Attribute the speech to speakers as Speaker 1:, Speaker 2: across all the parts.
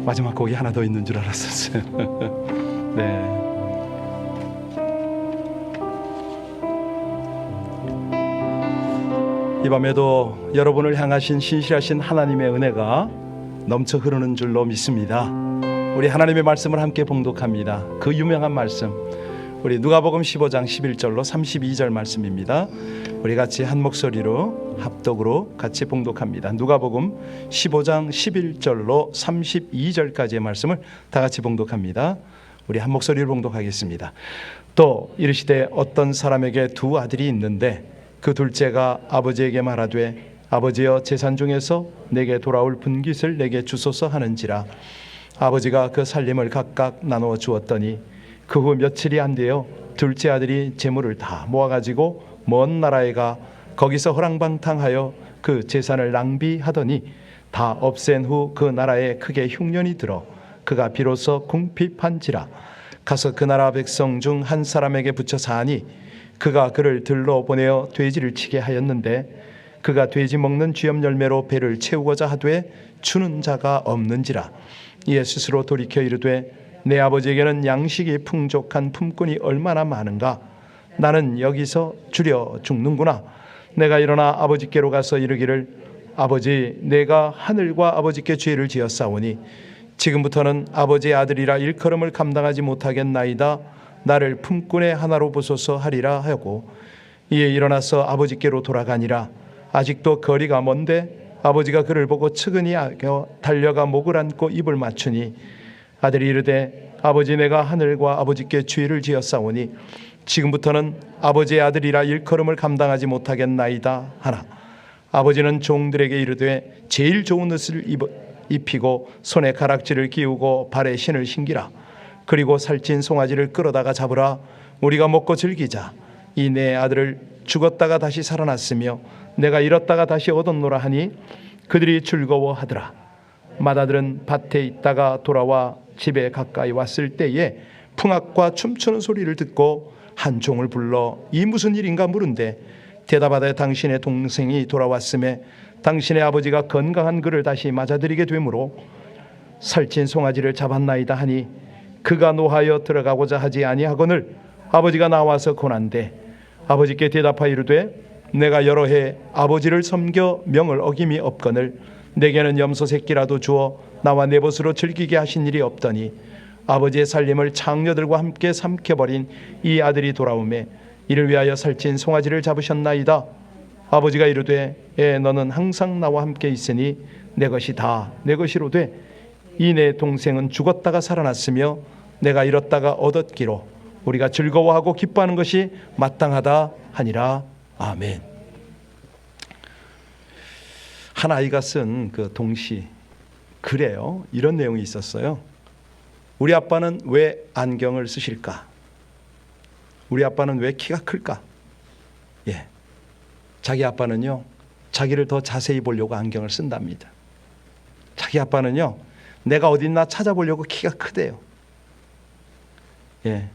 Speaker 1: 마지막 곡이 하나 더 있는 줄 알았었어요. 네. 이 밤에도 여러분을 향하신 신실하신 하나님의 은혜가 넘쳐 흐르는 줄로 믿습니다. 우리 하나님의 말씀을 함께 봉독합니다. 그 유명한 말씀, 우리 누가복음 15장 11절로 32절 말씀입니다. 우리 같이 한 목소리로 합독으로 같이 봉독합니다. 누가복음 15장 11절로 32절까지의 말씀을 다 같이 봉독합니다. 우리 한 목소리로 봉독하겠습니다. 또 이르시되 어떤 사람에게 두 아들이 있는데 그 둘째가 아버지에게 말하되 아버지여 재산 중에서 내게 돌아올 분깃을 내게 주소서 하는지라. 아버지가 그 살림을 각각 나누어 주었더니 그 후 며칠이 안 되어 둘째 아들이 재물을 다 모아가지고 먼 나라에 가 거기서 허랑방탕하여 그 재산을 낭비하더니 다 없앤 후 그 나라에 크게 흉년이 들어 그가 비로소 궁핍한지라. 가서 그 나라 백성 중 한 사람에게 붙여 사니 그가 그를 들러 보내어 돼지를 치게 하였는데 그가 돼지 먹는 쥐염 열매로 배를 채우고자 하되 주는 자가 없는지라. 이에 스스로 돌이켜 이르되 내 아버지에게는 양식이 풍족한 품꾼이 얼마나 많은가. 나는 여기서 주려 죽는구나. 내가 일어나 아버지께로 가서 이르기를 아버지 내가 하늘과 아버지께 죄를 지었사오니 지금부터는 아버지의 아들이라 일컬음을 감당하지 못하겠나이다. 나를 품꾼의 하나로 보소서 하리라 하고 이에 일어나서 아버지께로 돌아가니라. 아직도 거리가 먼데 아버지가 그를 보고 측은히 달려가 목을 안고 입을 맞추니 아들이 이르되 아버지 내가 하늘과 아버지께 죄를 지었사오니 지금부터는 아버지의 아들이라 일컬음을 감당하지 못하겠나이다 하나. 아버지는 종들에게 이르되 제일 좋은 옷을 입히고 손에 가락지를 끼우고 발에 신을 신기라. 그리고 살찐 송아지를 끌어다가 잡으라. 우리가 먹고 즐기자. 이 내 아들을 죽었다가 다시 살아났으며 내가 잃었다가 다시 얻었노라 하니 그들이 즐거워하더라. 맏아들은 밭에 있다가 돌아와 집에 가까이 왔을 때에 풍악과 춤추는 소리를 듣고 한 종을 불러 이 무슨 일인가 물은데 대답하되 당신의 동생이 돌아왔음에 당신의 아버지가 건강한 그를 다시 맞아들이게 되므로 살찐 송아지를 잡았나이다 하니 그가 노하여 들어가고자 하지 아니하거늘 아버지가 나와서 고난되 아버지께 대답하여 이르되 내가 여러 해 아버지를 섬겨 명을 어김이 없거늘 내게는 염소 새끼라도 주어 나와 내 벗으로 즐기게 하신 일이 없더니 아버지의 살림을 창녀들과 함께 삼켜버린 이 아들이 돌아오매 이를 위하여 살찐 송아지를 잡으셨나이다. 아버지가 이르되 너는 항상 나와 함께 있으니 내 것이 다 내 것이로되 이 내 동생은 죽었다가 살아났으며 내가 잃었다가 얻었기로 우리가 즐거워하고 기뻐하는 것이 마땅하다 하니라. 아멘. 한 아이가 쓴 그 동시 글에요 이런 내용이 있었어요. 우리 아빠는 왜 안경을 쓰실까? 우리 아빠는 왜 키가 클까? 예, 자기 아빠는요 자기를 더 자세히 보려고 안경을 쓴답니다. 자기 아빠는요 내가 어딨나 찾아보려고 키가 크대요. 예,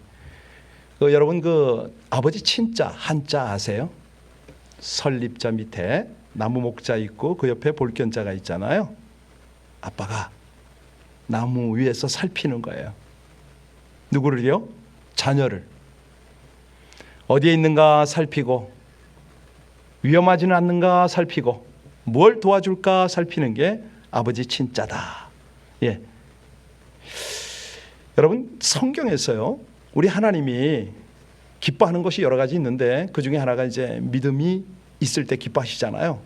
Speaker 1: 여러분 그 아버지 친자 한자 아세요? 설립자 밑에 나무 목자 있고 그 옆에 볼견자가 있잖아요. 아빠가 나무 위에서 살피는 거예요. 누구를요? 자녀를. 어디에 있는가 살피고 위험하지는 않는가 살피고 뭘 도와줄까 살피는 게 아버지 친자다. 예. 여러분 성경에서요 우리 하나님이 기뻐하는 것이 여러 가지 있는데 그 중에 하나가 이제 믿음이 있을 때 기뻐하시잖아요.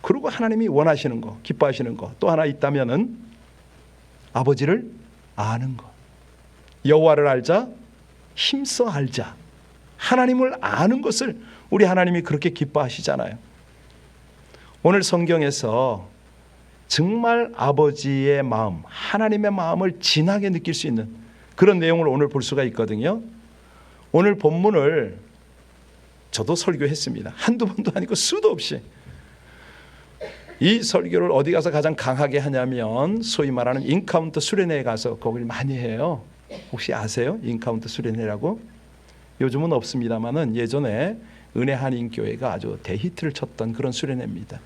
Speaker 1: 그리고 하나님이 원하시는 거 기뻐하시는 거 또 하나 있다면은 아버지를 아는 것. 여호와를 알자 힘써 알자. 하나님을 아는 것을 우리 하나님이 그렇게 기뻐하시잖아요. 오늘 성경에서 정말 아버지의 마음 하나님의 마음을 진하게 느낄 수 있는 그런 내용을 오늘 볼 수가 있거든요. 오늘 본문을 저도 설교했습니다. 한두 번도 아니고 수도 없이. 이 설교를 어디 가서 가장 강하게 하냐면 소위 말하는 인카운트 수련회에 가서 거기를 많이 해요. 혹시 아세요? 인카운트 수련회라고? 요즘은 없습니다만은 예전에 은혜 한인교회가 아주 대히트를 쳤던 그런 수련회입니다.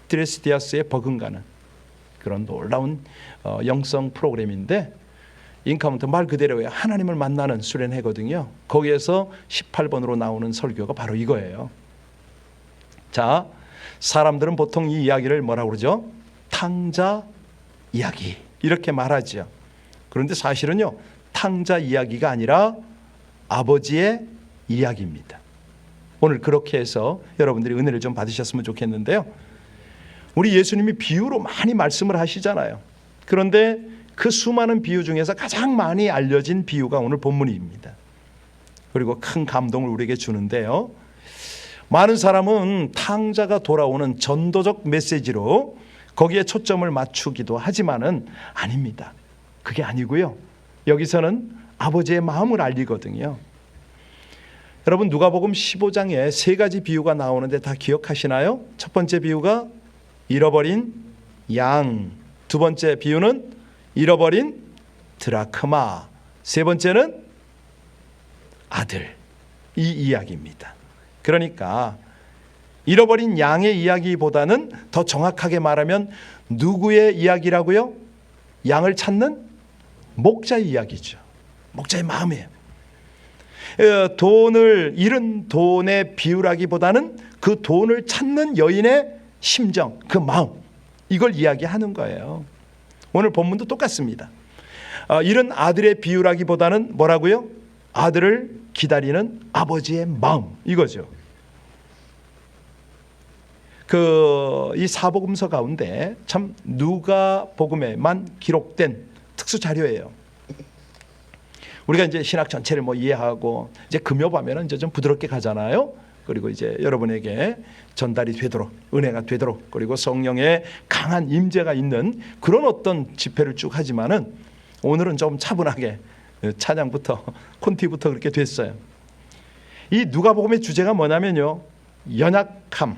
Speaker 1: 드레스디아스의 버금가는 그런 놀라운 영성 프로그램인데, 인카운터 말 그대로의 하나님을 만나는 수련회거든요. 거기에서 18번으로 나오는 설교가 바로 이거예요. 자, 사람들은 보통 이 이야기를 뭐라고 그러죠? 탕자 이야기 이렇게 말하죠. 그런데 사실은요, 탕자 이야기가 아니라 아버지의 이야기입니다. 오늘 그렇게 해서 여러분들이 은혜를 좀 받으셨으면 좋겠는데요. 우리 예수님이 비유로 많이 말씀을 하시잖아요. 그런데 그 수많은 비유 중에서 가장 많이 알려진 비유가 오늘 본문입니다. 그리고 큰 감동을 우리에게 주는데요. 많은 사람은 탕자가 돌아오는 전도적 메시지로 거기에 초점을 맞추기도 하지만은 아닙니다. 그게 아니고요. 여기서는 아버지의 마음을 알리거든요. 여러분, 누가복음 15장에 3가지 비유가 나오는데 다 기억하시나요? 첫 번째 비유가 잃어버린 양, 두 번째 비유는 잃어버린 드라크마, 세 번째는 아들. 이 이야기입니다. 그러니까 잃어버린 양의 이야기보다는 더 정확하게 말하면 누구의 이야기라고요? 양을 찾는 목자의 이야기죠. 목자의 마음이에요. 돈을 잃은 돈의 비유라기보다는 그 돈을 찾는 여인의 심정, 그 마음, 이걸 이야기하는 거예요. 오늘 본문도 똑같습니다. 잃은 아들의 비유라기보다는 뭐라고요? 아들을 기다리는 아버지의 마음, 이거죠. 이 사복음서 가운데 참 누가복음에만 기록된 특수 자료예요. 우리가 이제 신학 전체를 이해하고 이제 금요밤에는 이제 좀 부드럽게 가잖아요. 그리고 이제 여러분에게 전달이 되도록, 은혜가 되도록, 그리고 성령의 강한 임재가 있는 그런 어떤 집회를 쭉 하지만은 오늘은 좀 차분하게 찬양부터 콘티부터 그렇게 됐어요. 이 누가복음의 주제가 뭐냐면요, 연약함,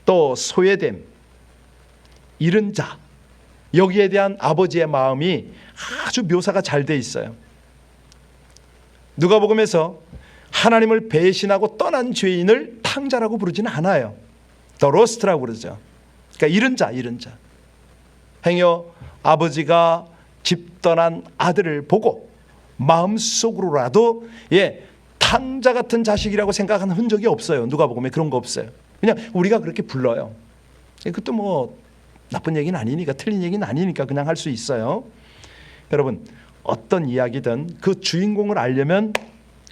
Speaker 1: 또 소외됨, 잃은 자, 여기에 대한 아버지의 마음이 아주 묘사가 잘 돼 있어요. 누가복음에서 하나님을 배신하고 떠난 죄인을 탕자라고 부르지는 않아요. 더 로스트라고 그러죠. 그러니까 잃은 자. 행여 아버지가 집 떠난 아들을 보고 마음속으로라도 탕자 같은 자식이라고 생각하는 흔적이 없어요. 누가복음에 그런 거 없어요. 그냥 우리가 그렇게 불러요. 그것도 나쁜 얘기는 아니니까, 틀린 얘기는 아니니까 그냥 할 수 있어요. 여러분, 어떤 이야기든 그 주인공을 알려면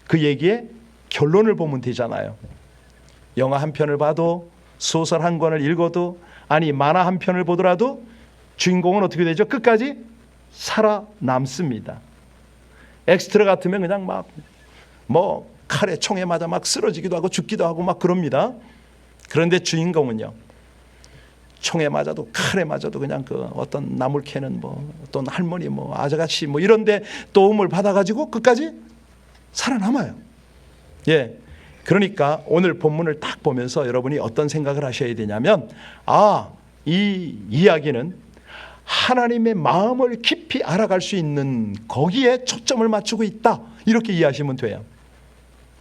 Speaker 1: 그 얘기의 결론을 보면 되잖아요. 영화 한 편을 봐도, 소설 한 권을 읽어도, 아니 만화 한 편을 보더라도 주인공은 어떻게 되죠? 끝까지 살아남습니다. 엑스트라 같으면 그냥 칼에 총에 맞아 쓰러지기도 하고 죽기도 하고 그럽니다. 그런데 주인공은요, 총에 맞아도 칼에 맞아도 그냥 어떤 나물 캐는 어떤 할머니 아저씨 이런데 도움을 받아가지고 끝까지 살아남아요. 그러니까 오늘 본문을 딱 보면서 여러분이 어떤 생각을 하셔야 되냐면, 이 이야기는 하나님의 마음을 깊이 알아갈 수 있는 거기에 초점을 맞추고 있다, 이렇게 이해하시면 돼요.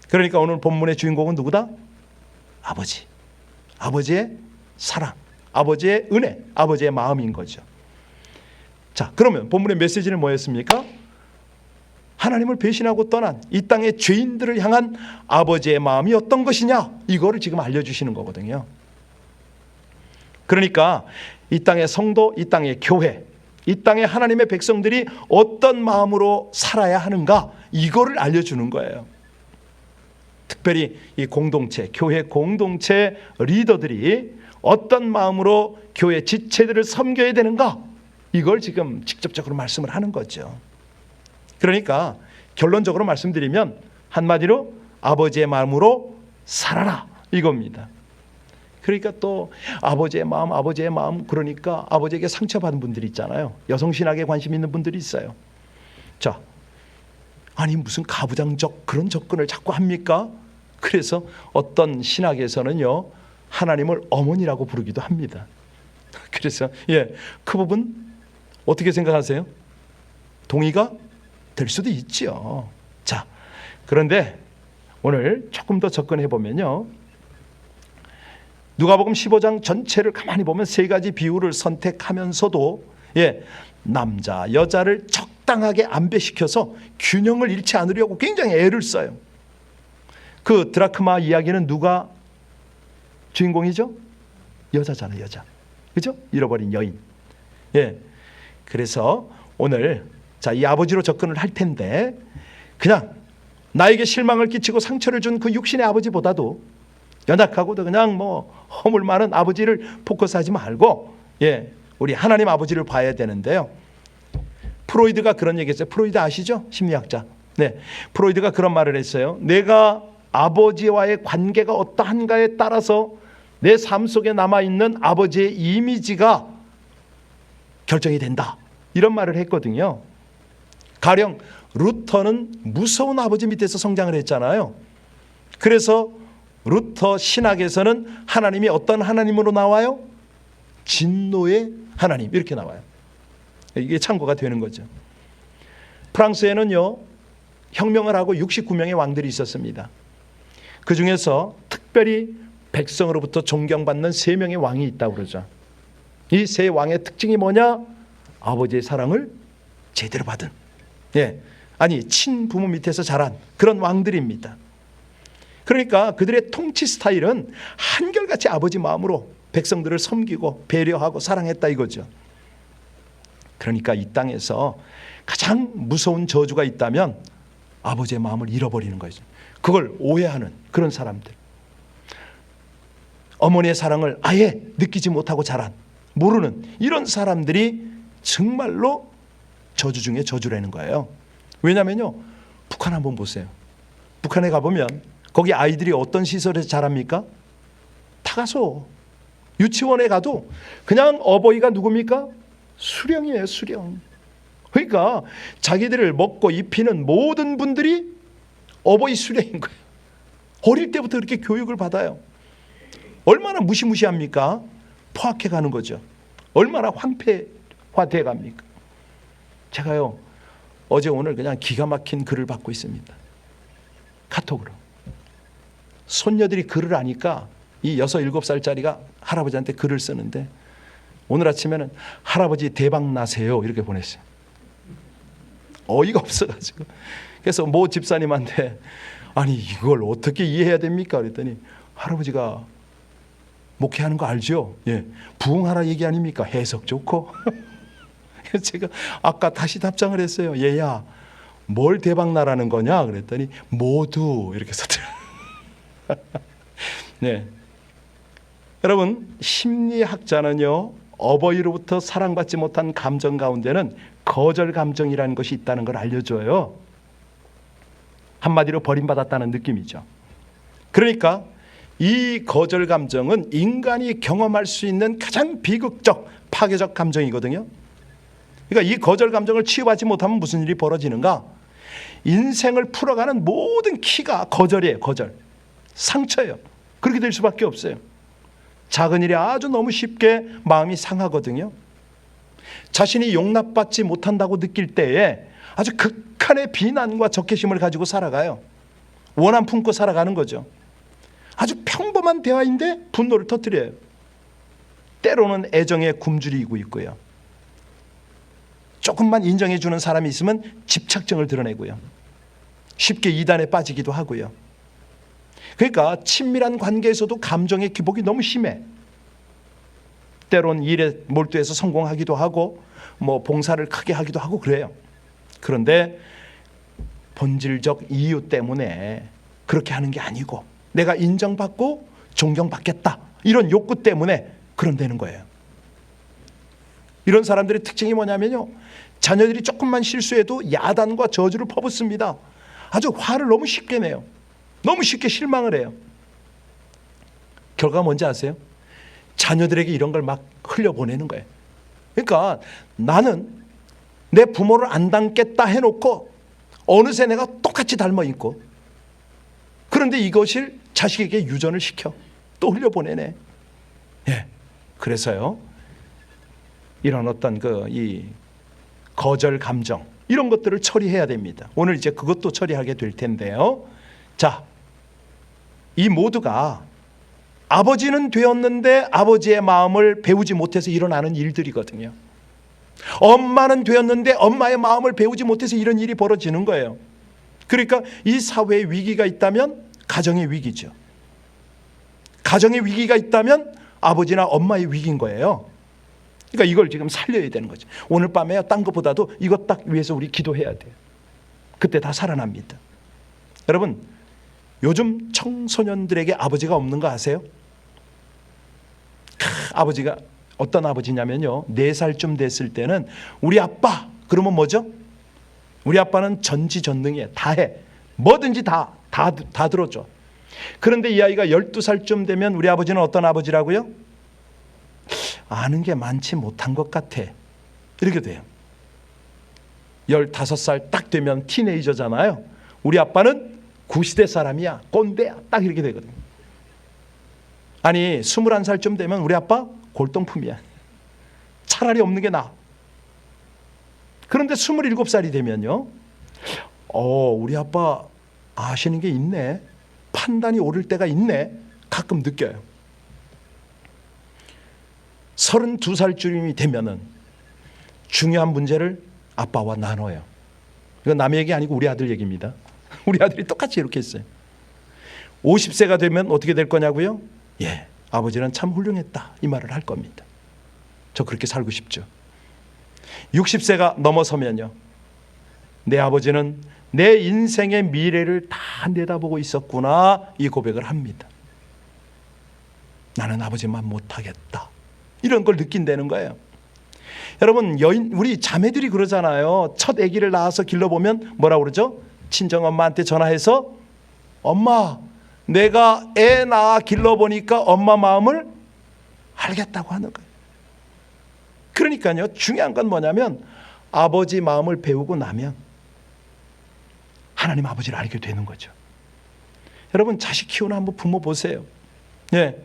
Speaker 1: 그러니까 오늘 본문의 주인공은 누구다? 아버지. 아버지의 사랑, 아버지의 은혜, 아버지의 마음인 거죠. 자, 그러면 본문의 메시지는 뭐였습니까? 하나님을 배신하고 떠난 이 땅의 죄인들을 향한 아버지의 마음이 어떤 것이냐, 이거를 지금 알려주시는 거거든요. 그러니까 이 땅의 성도, 이 땅의 교회, 이 땅의 하나님의 백성들이 어떤 마음으로 살아야 하는가, 이거를 알려주는 거예요. 특별히 이 공동체, 교회 공동체 리더들이 어떤 마음으로 교회 지체들을 섬겨야 되는가, 이걸 지금 직접적으로 말씀을 하는 거죠. 그러니까 결론적으로 말씀드리면 한마디로 아버지의 마음으로 살아라, 이겁니다. 그러니까 또 아버지의 마음, 그러니까 아버지에게 상처받은 분들이 있잖아요. 여성신학에 관심 있는 분들이 있어요. 자, 아니 무슨 가부장적 그런 접근을 자꾸 합니까? 그래서 어떤 신학에서는요, 하나님을 어머니라고 부르기도 합니다. 그래서 그 부분 어떻게 생각하세요? 동의가 될 수도 있죠. 자, 그런데 오늘 조금 더 접근해 보면요, 누가복음 15장 전체를 가만히 보면 세 가지 비유를 선택하면서도 남자, 여자를 적당하게 안배시켜서 균형을 잃지 않으려고 굉장히 애를 써요. 그 드라크마 이야기는 누가 주인공이죠? 여자잖아요, 여자. 그죠? 잃어버린 여인. 그래서 오늘 이 아버지로 접근을 할 텐데, 그냥 나에게 실망을 끼치고 상처를 준 그 육신의 아버지보다도 연약하고도 그냥 허물 많은 아버지를 포커스하지 말고 우리 하나님 아버지를 봐야 되는데요. 프로이드가 그런 얘기했어요. 프로이드 아시죠? 심리학자. 프로이드가 그런 말을 했어요. 내가 아버지와의 관계가 어떠한가에 따라서 내 삶 속에 남아있는 아버지의 이미지가 결정이 된다, 이런 말을 했거든요. 가령 루터는 무서운 아버지 밑에서 성장을 했잖아요. 그래서 루터 신학에서는 하나님이 어떤 하나님으로 나와요? 진노의 하나님, 이렇게 나와요. 이게 참고가 되는 거죠. 프랑스에는요, 혁명을 하고 69명의 왕들이 있었습니다. 그 중에서 특별히 백성으로부터 존경받는 3명의 왕이 있다고 그러죠. 이 3왕의 특징이 뭐냐? 아버지의 사랑을 제대로 받은, 친부모 밑에서 자란 그런 왕들입니다. 그러니까 그들의 통치 스타일은 한결같이 아버지 마음으로 백성들을 섬기고 배려하고 사랑했다 이거죠. 그러니까 이 땅에서 가장 무서운 저주가 있다면 아버지의 마음을 잃어버리는 거죠. 그걸 오해하는 그런 사람들, 어머니의 사랑을 아예 느끼지 못하고 자란, 모르는 이런 사람들이 정말로 저주 중에 저주라는 거예요. 왜냐면요, 북한 한번 보세요. 북한에 가보면 거기 아이들이 어떤 시설에서 자랍니까? 다 가서 유치원에 가도 그냥 어버이가 누굽니까? 수령이에요, 수령. 그러니까 자기들을 먹고 입히는 모든 분들이 어버이 수령인 거예요. 어릴 때부터 그렇게 교육을 받아요. 얼마나 무시무시합니까? 포악해 가는 거죠. 얼마나 황폐화돼 갑니까? 제가요, 어제 오늘 그냥 기가 막힌 글을 받고 있습니다. 카톡으로. 손녀들이 글을 아니까 이 6, 7살짜리가 할아버지한테 글을 쓰는데, 오늘 아침에는 할아버지 대박 나세요 이렇게 보냈어요. 어이가 없어가지고. 그래서 모 집사님한테 아니 이걸 어떻게 이해해야 됩니까? 그랬더니 할아버지가 목회하는 거 알죠? 부흥하라 얘기 아닙니까? 해석 좋고. 그래서 제가 아까 다시 답장을 했어요. 얘야, 뭘 대박 나라는 거냐? 그랬더니 모두 이렇게 썼더라고요. 여러분, 심리학자는요, 어버이로부터 사랑받지 못한 감정 가운데는 거절 감정이라는 것이 있다는 걸 알려줘요. 한마디로 버림받았다는 느낌이죠. 그러니까 이 거절 감정은 인간이 경험할 수 있는 가장 비극적, 파괴적 감정이거든요. 그러니까 이 거절 감정을 치유하지 못하면 무슨 일이 벌어지는가? 인생을 풀어가는 모든 키가 거절이에요. 거절. 상처예요. 그렇게 될 수밖에 없어요. 작은 일이 아주 너무 쉽게 마음이 상하거든요. 자신이 용납받지 못한다고 느낄 때에 아주 극한의 비난과 적개심을 가지고 살아가요. 원한 품고 살아가는 거죠. 아주 평범한 대화인데 분노를 터뜨려요. 때로는 애정에 굶주리고 있고요. 조금만 인정해 주는 사람이 있으면 집착증을 드러내고요. 쉽게 이단에 빠지기도 하고요. 그러니까 친밀한 관계에서도 감정의 기복이 너무 심해. 때론 일에 몰두해서 성공하기도 하고 봉사를 크게 하기도 하고 그래요. 그런데 본질적 이유 때문에 그렇게 하는 게 아니고 내가 인정받고 존경받겠다, 이런 욕구 때문에 그런다는 거예요. 이런 사람들의 특징이 뭐냐면요, 자녀들이 조금만 실수해도 야단과 저주를 퍼붓습니다. 아주 화를 너무 쉽게 내요. 너무 쉽게 실망을 해요. 결과가 뭔지 아세요? 자녀들에게 이런 걸 막 흘려보내는 거예요. 그러니까 나는 내 부모를 안 닮겠다 해놓고 어느새 내가 똑같이 닮아 있고, 그런데 이것을 자식에게 유전을 시켜 또 흘려보내네. 그래서요, 이런 어떤 이 거절 감정, 이런 것들을 처리해야 됩니다. 오늘 이제 그것도 처리하게 될 텐데요. 자, 이 모두가 아버지는 되었는데 아버지의 마음을 배우지 못해서 일어나는 일들이거든요. 엄마는 되었는데 엄마의 마음을 배우지 못해서 이런 일이 벌어지는 거예요. 그러니까 이 사회에 위기가 있다면 가정의 위기죠. 가정의 위기가 있다면 아버지나 엄마의 위기인 거예요. 그러니까 이걸 지금 살려야 되는 거죠. 오늘 밤에 딴 것보다도 이것 딱 위해서 우리 기도해야 돼요. 그때 다 살아납니다. 여러분, 요즘 청소년들에게 아버지가 없는 거 아세요? 아버지가 어떤 아버지냐면요, 4살쯤 됐을 때는 우리 아빠 그러면 뭐죠? 우리 아빠는 전지전능해. 다 해. 뭐든지 다 들어줘. 그런데 이 아이가 12살쯤 되면 우리 아버지는 어떤 아버지라고요? 아는 게 많지 못한 것 같아. 이렇게 돼요. 15살 딱 되면 티네이저잖아요. 우리 아빠는 구시대 사람이야. 꼰대야. 딱 이렇게 되거든요. 아니 21살쯤 되면 우리 아빠 골동품이야. 차라리 없는 게 나아. 그런데 27살이 되면요, 우리 아빠 아시는 게 있네. 판단이 오를 때가 있네. 가끔 느껴요. 32살쯤이 되면은 중요한 문제를 아빠와 나눠요. 이건 남의 얘기 아니고 우리 아들 얘기입니다. 우리 아들이 똑같이 이렇게 했어요. 50세가 되면 어떻게 될 거냐고요? 예, 아버지는 참 훌륭했다, 이 말을 할 겁니다. 저 그렇게 살고 싶죠. 60세가 넘어서면요, 내 아버지는 내 인생의 미래를 다 내다보고 있었구나, 이 고백을 합니다. 나는 아버지만 못하겠다, 이런 걸 느낀다는 거예요. 여러분, 우리 자매들이 그러잖아요. 첫 아기를 낳아서 길러보면 뭐라 그러죠? 친정엄마한테 전화해서 엄마, 내가 애 낳아 길러보니까 엄마 마음을 알겠다고 하는 거예요. 그러니까요, 중요한 건 뭐냐면 아버지 마음을 배우고 나면 하나님 아버지를 알게 되는 거죠. 여러분, 자식 키우는 한번 부모 보세요. 예.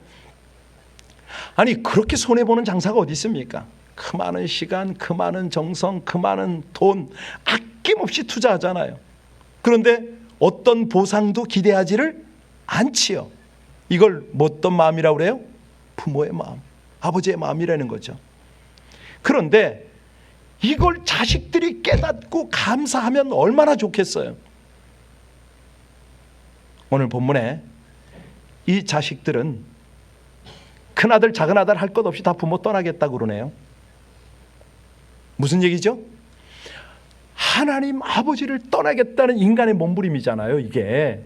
Speaker 1: 아니 그렇게 손해보는 장사가 어디 있습니까? 그 많은 시간, 그 많은 정성, 그 많은 돈 아낌없이 투자하잖아요. 그런데 어떤 보상도 기대하지를 않지요. 이걸 어떤 마음이라고 그래요? 부모의 마음, 아버지의 마음이라는 거죠. 그런데 이걸 자식들이 깨닫고 감사하면 얼마나 좋겠어요. 오늘 본문에 이 자식들은 큰아들 작은아들 할 것 없이 다 부모 떠나겠다고 그러네요. 무슨 얘기죠? 하나님 아버지를 떠나겠다는 인간의 몸부림이잖아요, 이게.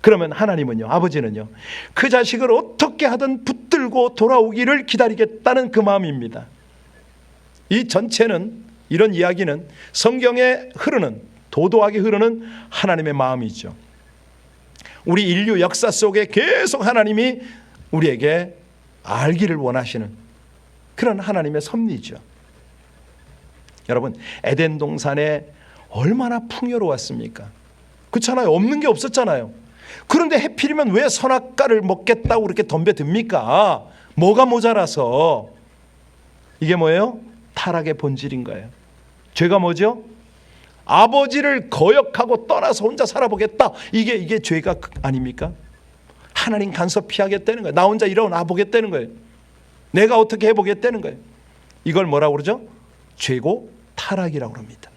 Speaker 1: 그러면 하나님은요, 아버지는요, 그 자식을 어떻게 하든 붙들고 돌아오기를 기다리겠다는 그 마음입니다. 이 전체는, 이런 이야기는 성경에 흐르는, 도도하게 흐르는 하나님의 마음이죠. 우리 인류 역사 속에 계속 하나님이 우리에게 알기를 원하시는 그런 하나님의 섭리죠. 여러분, 에덴 동산에 얼마나 풍요로웠습니까? 그렇잖아요. 없는 게 없었잖아요. 그런데 해필이면 왜 선악과를 먹겠다고 그렇게 덤벼듭니까? 뭐가 모자라서. 이게 뭐예요? 타락의 본질인 거예요. 죄가 뭐죠? 아버지를 거역하고 떠나서 혼자 살아보겠다. 이게 죄가 아닙니까? 하나님 간섭 피하겠다는 거예요. 나 혼자 일어나 보겠다는 거예요. 내가 어떻게 해보겠다는 거예요. 이걸 뭐라고 그러죠? 죄고 타락이라고 합니다.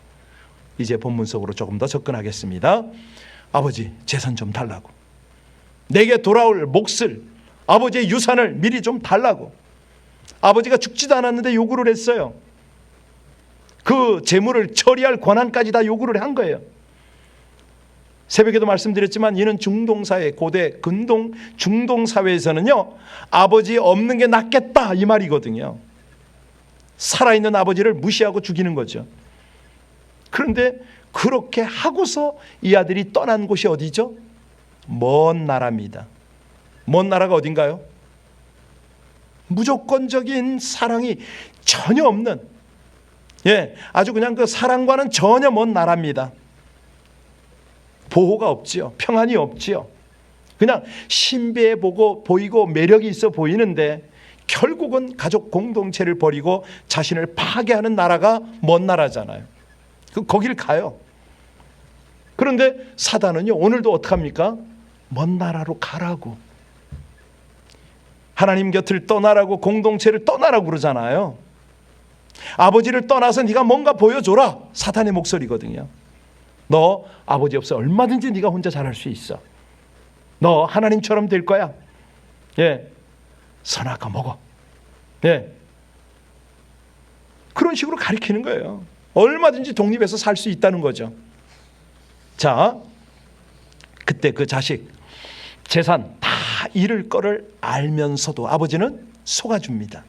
Speaker 1: 이제 본문 속으로 조금 더 접근하겠습니다. 아버지, 재산 좀 달라고. 내게 돌아올 몫을, 아버지의 유산을 미리 좀 달라고. 아버지가 죽지도 않았는데 요구를 했어요. 그 재물을 처리할 권한까지 다 요구를 한 거예요. 새벽에도 말씀드렸지만 이는 중동사회, 고대 근동 중동사회에서는요, 아버지 없는 게 낫겠다, 이 말이거든요. 살아있는 아버지를 무시하고 죽이는 거죠. 그런데 그렇게 하고서 이 아들이 떠난 곳이 어디죠? 먼 나라입니다. 먼 나라가 어딘가요? 무조건적인 사랑이 전혀 없는, 아주 그냥 그 사랑과는 전혀 먼 나라입니다. 보호가 없지요. 평안이 없지요. 그냥 신비해 보이고 매력이 있어 보이는데 결국은 가족 공동체를 버리고 자신을 파괴하는 나라가 먼 나라잖아요. 거기를 가요. 그런데 사단은요, 오늘도 어떡합니까? 먼 나라로 가라고. 하나님 곁을 떠나라고, 공동체를 떠나라고 그러잖아요. 아버지를 떠나서 네가 뭔가 보여줘라, 사탄의 목소리거든요. 너 아버지 없어 얼마든지 네가 혼자 잘할 수 있어. 너 하나님처럼 될 거야. 예, 선악과 먹어. 예, 그런 식으로 가르치는 거예요. 얼마든지 독립해서 살 수 있다는 거죠. 자, 그때 그 자식 재산 다 잃을 거를 알면서도 아버지는 속아줍니다.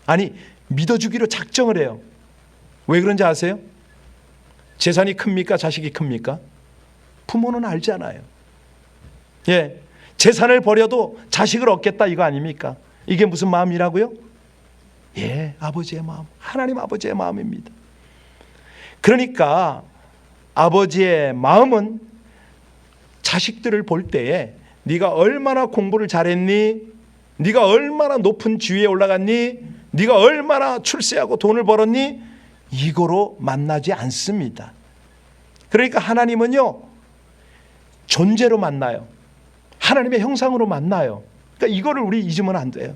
Speaker 1: 아니, 믿어주기로 작정을 해요. 왜 그런지 아세요? 재산이 큽니까? 자식이 큽니까? 부모는 알잖아요. 예, 재산을 버려도 자식을 얻겠다 이거 아닙니까? 이게 무슨 마음이라고요? 예, 아버지의 마음, 하나님 아버지의 마음입니다. 그러니까 아버지의 마음은 자식들을 볼 때에 네가 얼마나 공부를 잘했니? 네가 얼마나 높은 지위에 올라갔니? 네가 얼마나 출세하고 돈을 벌었니? 이거로 만나지 않습니다. 그러니까 하나님은요, 존재로 만나요. 하나님의 형상으로 만나요. 그러니까 이거를 우리 잊으면 안 돼요.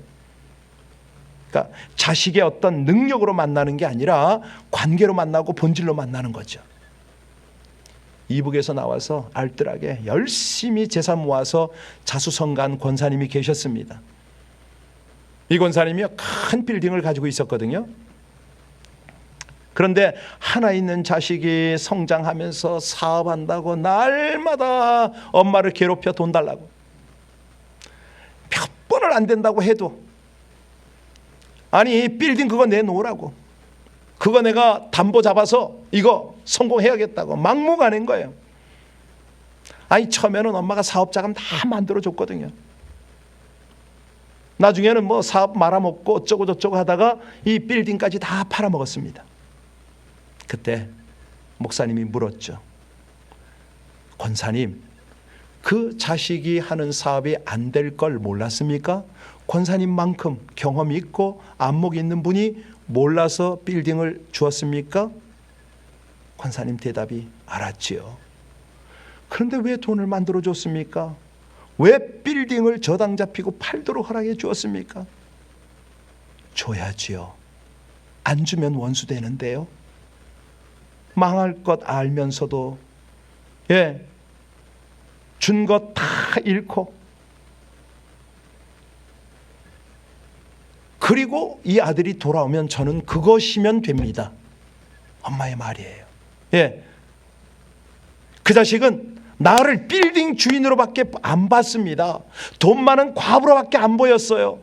Speaker 1: 그러니까 자식의 어떤 능력으로 만나는 게 아니라 관계로 만나고 본질로 만나는 거죠. 이북에서 나와서 알뜰하게 열심히 재산 모아서 자수성가한 권사님이 계셨습니다. 이 권사님이 큰 빌딩을 가지고 있었거든요. 그런데 하나 있는 자식이 성장하면서 사업한다고 날마다 엄마를 괴롭혀 돈 달라고, 몇 번을 안 된다고 해도 아니 빌딩 그거 내놓으라고, 그거 내가 담보 잡아서 이거 성공해야겠다고 막무가내인 거예요. 아니 처음에는 엄마가 사업자금 다 만들어줬거든요. 나중에는 뭐 사업 말아먹고 어쩌고 저쩌고 하다가 이 빌딩까지 다 팔아먹었습니다. 그때 목사님이 물었죠. 권사님, 그 자식이 하는 사업이 안 될 걸 몰랐습니까? 권사님만큼 경험이 있고 안목이 있는 분이 몰라서 빌딩을 주었습니까? 권사님 대답이 알았지요. 그런데 왜 돈을 만들어 줬습니까? 왜 빌딩을 저당 잡히고 팔도록 허락해 주었습니까? 줘야지요. 안 주면 원수 되는데요. 망할 것 알면서도 예, 준 것 다 잃고, 그리고 이 아들이 돌아오면 저는 그것이면 됩니다. 엄마의 말이에요. 예, 그 자식은 나를 빌딩 주인으로밖에 안 봤습니다. 돈 많은 과부로밖에 안 보였어요.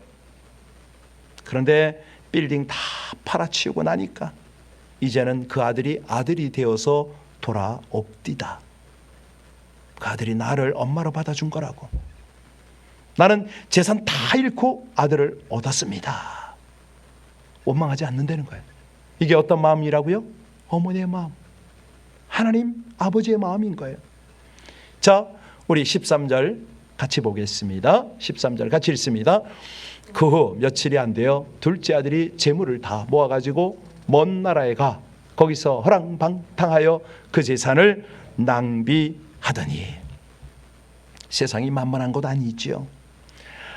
Speaker 1: 그런데 빌딩 다 팔아치우고 나니까 이제는 그 아들이 되어서 돌아옵디다. 그 아들이 나를 엄마로 받아준 거라고. 나는 재산 다 잃고 아들을 얻었습니다. 원망하지 않는다는 거예요. 이게 어떤 마음이라고요? 어머니의 마음, 하나님 아버지의 마음인 거예요. 자, 우리 13절 같이 보겠습니다. 13절 같이 읽습니다. 그 후 며칠이 안 되어 둘째 아들이 재물을 다 모아가지고 먼 나라에 가 거기서 허랑방탕하여 그 재산을 낭비하더니. 세상이 만만한 것 아니지요.